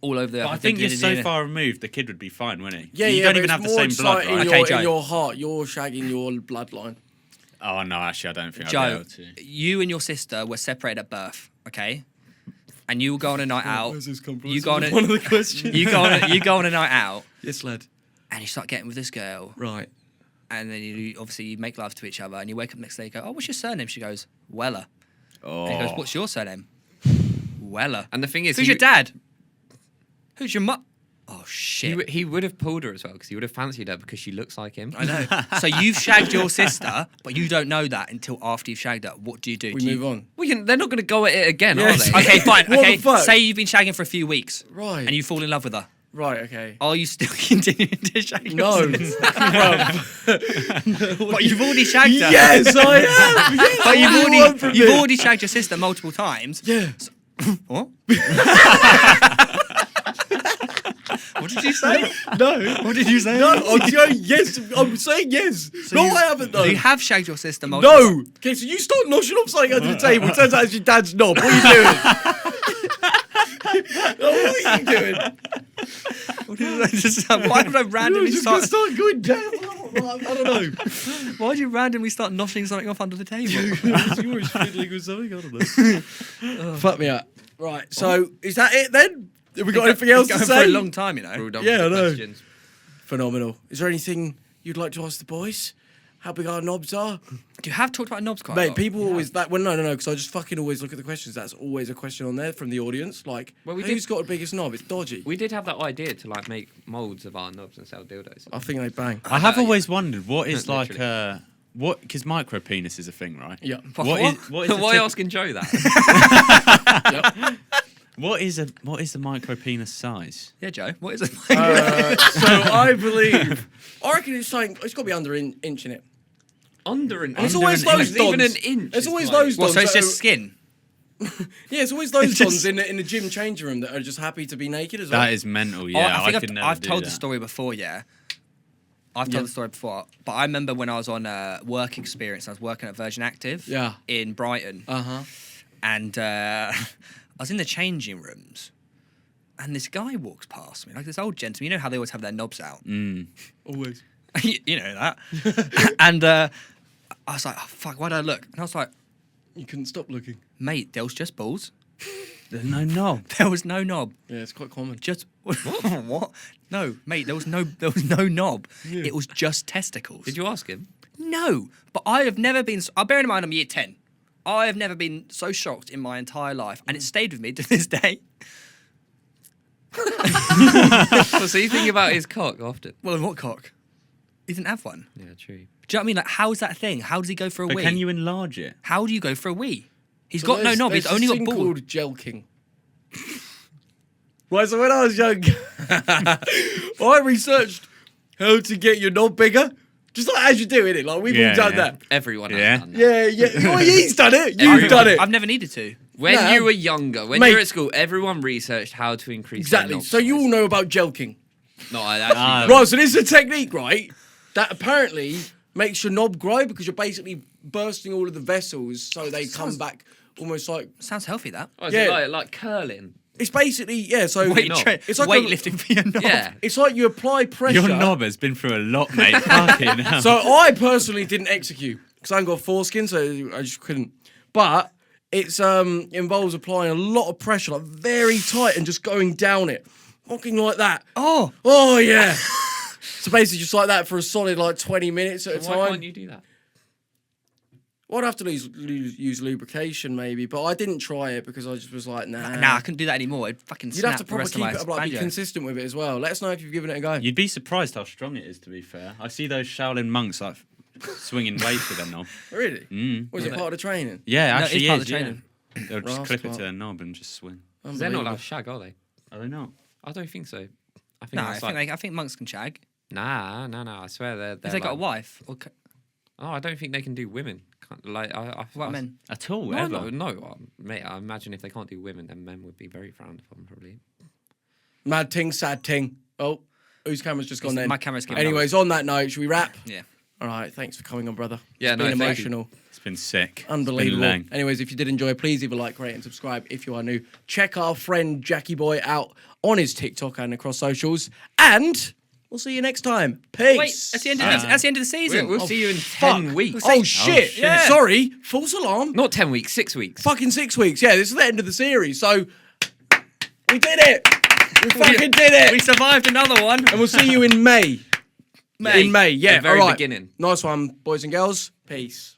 all over the But earth. I think you're so far removed. The kid would be fine, wouldn't he? Yeah, you yeah. don't but even it's have the more same just blood, like right? Okay, in Joe. your heart, you're shagging your bloodline. Oh no, actually, I don't think I'd be Joe, able to. you and your sister were separated at birth, okay? And you go on a night out. Where's this come from? You This go on is a, one of the questions. you go on a night out, Yes, lad. and you start getting with this girl, Right. and then you obviously you make love to each other, and you wake up next day, you go, "Oh, what's your surname?" She goes, "Weller." Oh, And he goes, "What's your surname?" Weller. And the thing is, Who's your dad? Who's your mum? Oh shit! He would have pulled her as well because he would have fancied her because she looks like him. I know. So you've shagged your sister, but you don't know that until after you've shagged her. What do you do? We Do you- move on. They're not going to go at it again, Yes. are they? Okay, fine. What Okay, the fuck? say you've been shagging for a few weeks, Right. and you fall in love with her. Right. Okay. Are you still continuing to shag your No. sister? Bruv. But you've already shagged her. Yes, I am. Yes, But what do you want from you've me? already shagged your sister multiple times. Yeah. What? What did you say? No. What did you say? No. I'm saying yes. I'm saying yes. No, I haven't though. You have shagged your sister multiple No. Okay, so you start noshing up something under the table. Turns out it's your dad's knob. What are you doing? What are you doing? Why did I randomly Just gonna start? start going down. I don't know. Why did you randomly start noshing something off under the table? You were fiddling with something. I don't know. Fuck me up. Right. So is that it then? Have we got anything else to Going say? for a long time, you know. We're all done Yeah, with the I know. questions. Phenomenal. Is there anything you'd like to ask the boys? How big our knobs are? You have talked about knobs quite a Mate, lot. people always that. Well, no, because I just fucking always look at the questions. That's always a question on there from the audience. Like, Well, we who's did- got the biggest knob? It's dodgy. We did have that idea to like make molds of our knobs and sell dildos. I think they bang. I have always wondered what is like Literally. what because micro penis is a thing, right? Yeah. What is what is the Why tip- asking Joe that? what is the micro penis size? Yeah, Joe. What is it? So I believe. I reckon it's something. It's got to be under inch in it. Under an And it's inch. always an those inch. dons. Even an inch. It's is always like- those Well, dons. so it's that just are- skin. Yeah, it's always those It's just- dons in the gym changing room that are just happy to be naked as well. That is mental. Oh, Yeah, I think could never I've do told that. the story before, yeah. I've told the story before, but I remember when I was on a work experience, I was working at Virgin Active Yeah. in Brighton. And I was in the changing rooms, and this guy walks past me, like this old gentleman. You know how they always have their knobs out? Always. You know that. And I was like, oh, fuck, why did I look? And I was like, You couldn't stop looking. mate, there was just balls. There's no knob. There was no knob. Yeah, it's quite common. Just what? No, mate, there was no knob. It was just testicles. Did you ask him? No, but I have never been. Bear in mind, I'm year 10. I have never been so shocked in my entire life, and it stayed with me to this day. Well, so you think about his cock often? Well, what cock? He didn't have one. Yeah, true. Do you know what I mean? Like, how is that a thing? How does he go for a But wee? can you enlarge it? How do you go for a wee? He's So got no there's- knob. He's there's only this got thing balls. called jelking. Right, so when I was young, I researched how to get your knob bigger. Just like as you do, innit? Like we've all Yeah, done yeah. that. Everyone has Yeah. done that. Yeah, yeah. Oh, he's done it. You've done it. I've never needed to. When Nah. you were younger, when Mate. you were at school, everyone researched how to increase their Exactly. knob So you all size. know about jelking. No, I actually Ah. don't. Right, so this is a technique, right? That apparently makes your knob grow because you're basically bursting all of the vessels so they come back almost like. Sounds healthy, that. Oh, is Yeah. it like curling? It's basically, yeah, so. It's like weightlifting for your knob. Yeah. It's like you apply pressure. Your knob has been through a lot, mate. Fucking hell. So I personally didn't execute because I ain't got foreskin, so I just couldn't. But it's involves applying a lot of pressure, like very tight, and just going down it, fucking like that. Oh yeah. So basically, just like that for a solid like 20 minutes at a Why time. can't you do that? Well, I'd have to use lubrication maybe, but I didn't try it because I just was like, nah. Nah, I couldn't do that anymore. It'd fucking You'd snap have to the probably rest keep of it my up, like be banjo. consistent with it as well. Let us know if you've given it a go. You'd be surprised how strong it is, to be fair. I see those Shaolin monks like swinging weights with their knob. Really? Was it part of the training? Yeah, No, actually it's part is, of the yeah. training. They'll just clip it Rascal. to their knob and just swing. They're not allowed Unbelievable. to shag, are they? Are they not? I don't think so. I think No, that's like... I think monks can shag. Nah. I swear they're If they got a like- wife. Or Oh, I don't think they can do women. what men? At all, No, ever? no, mate. I imagine if they can't do women, then men would be very frowned upon, probably. Mad ting, sad ting. Oh, whose camera's just gone then? My camera's given up. Anyways, on that note, should we wrap? Yeah. All right, thanks for coming on, brother. Yeah, It's no, been thank you. emotional. It's been sick. Unbelievable. It's been lang. Anyways, if you did enjoy, please leave a like, rate, and subscribe if you are new. Check our friend Jackie Boy out on his TikTok and across socials. And we'll see you next time. Peace. Wait, that's the end of the season. We'll see you in fuck. 10 weeks. Oh, shit. shit. Yeah. Sorry. False alarm. Not 10 weeks, 6 weeks. Fucking 6 weeks. Yeah, this is the end of the series. So, we did it. We fucking did it. We survived another one. And we'll see you in May. In May, yeah. The very all right. beginning. Nice one, boys and girls. Peace.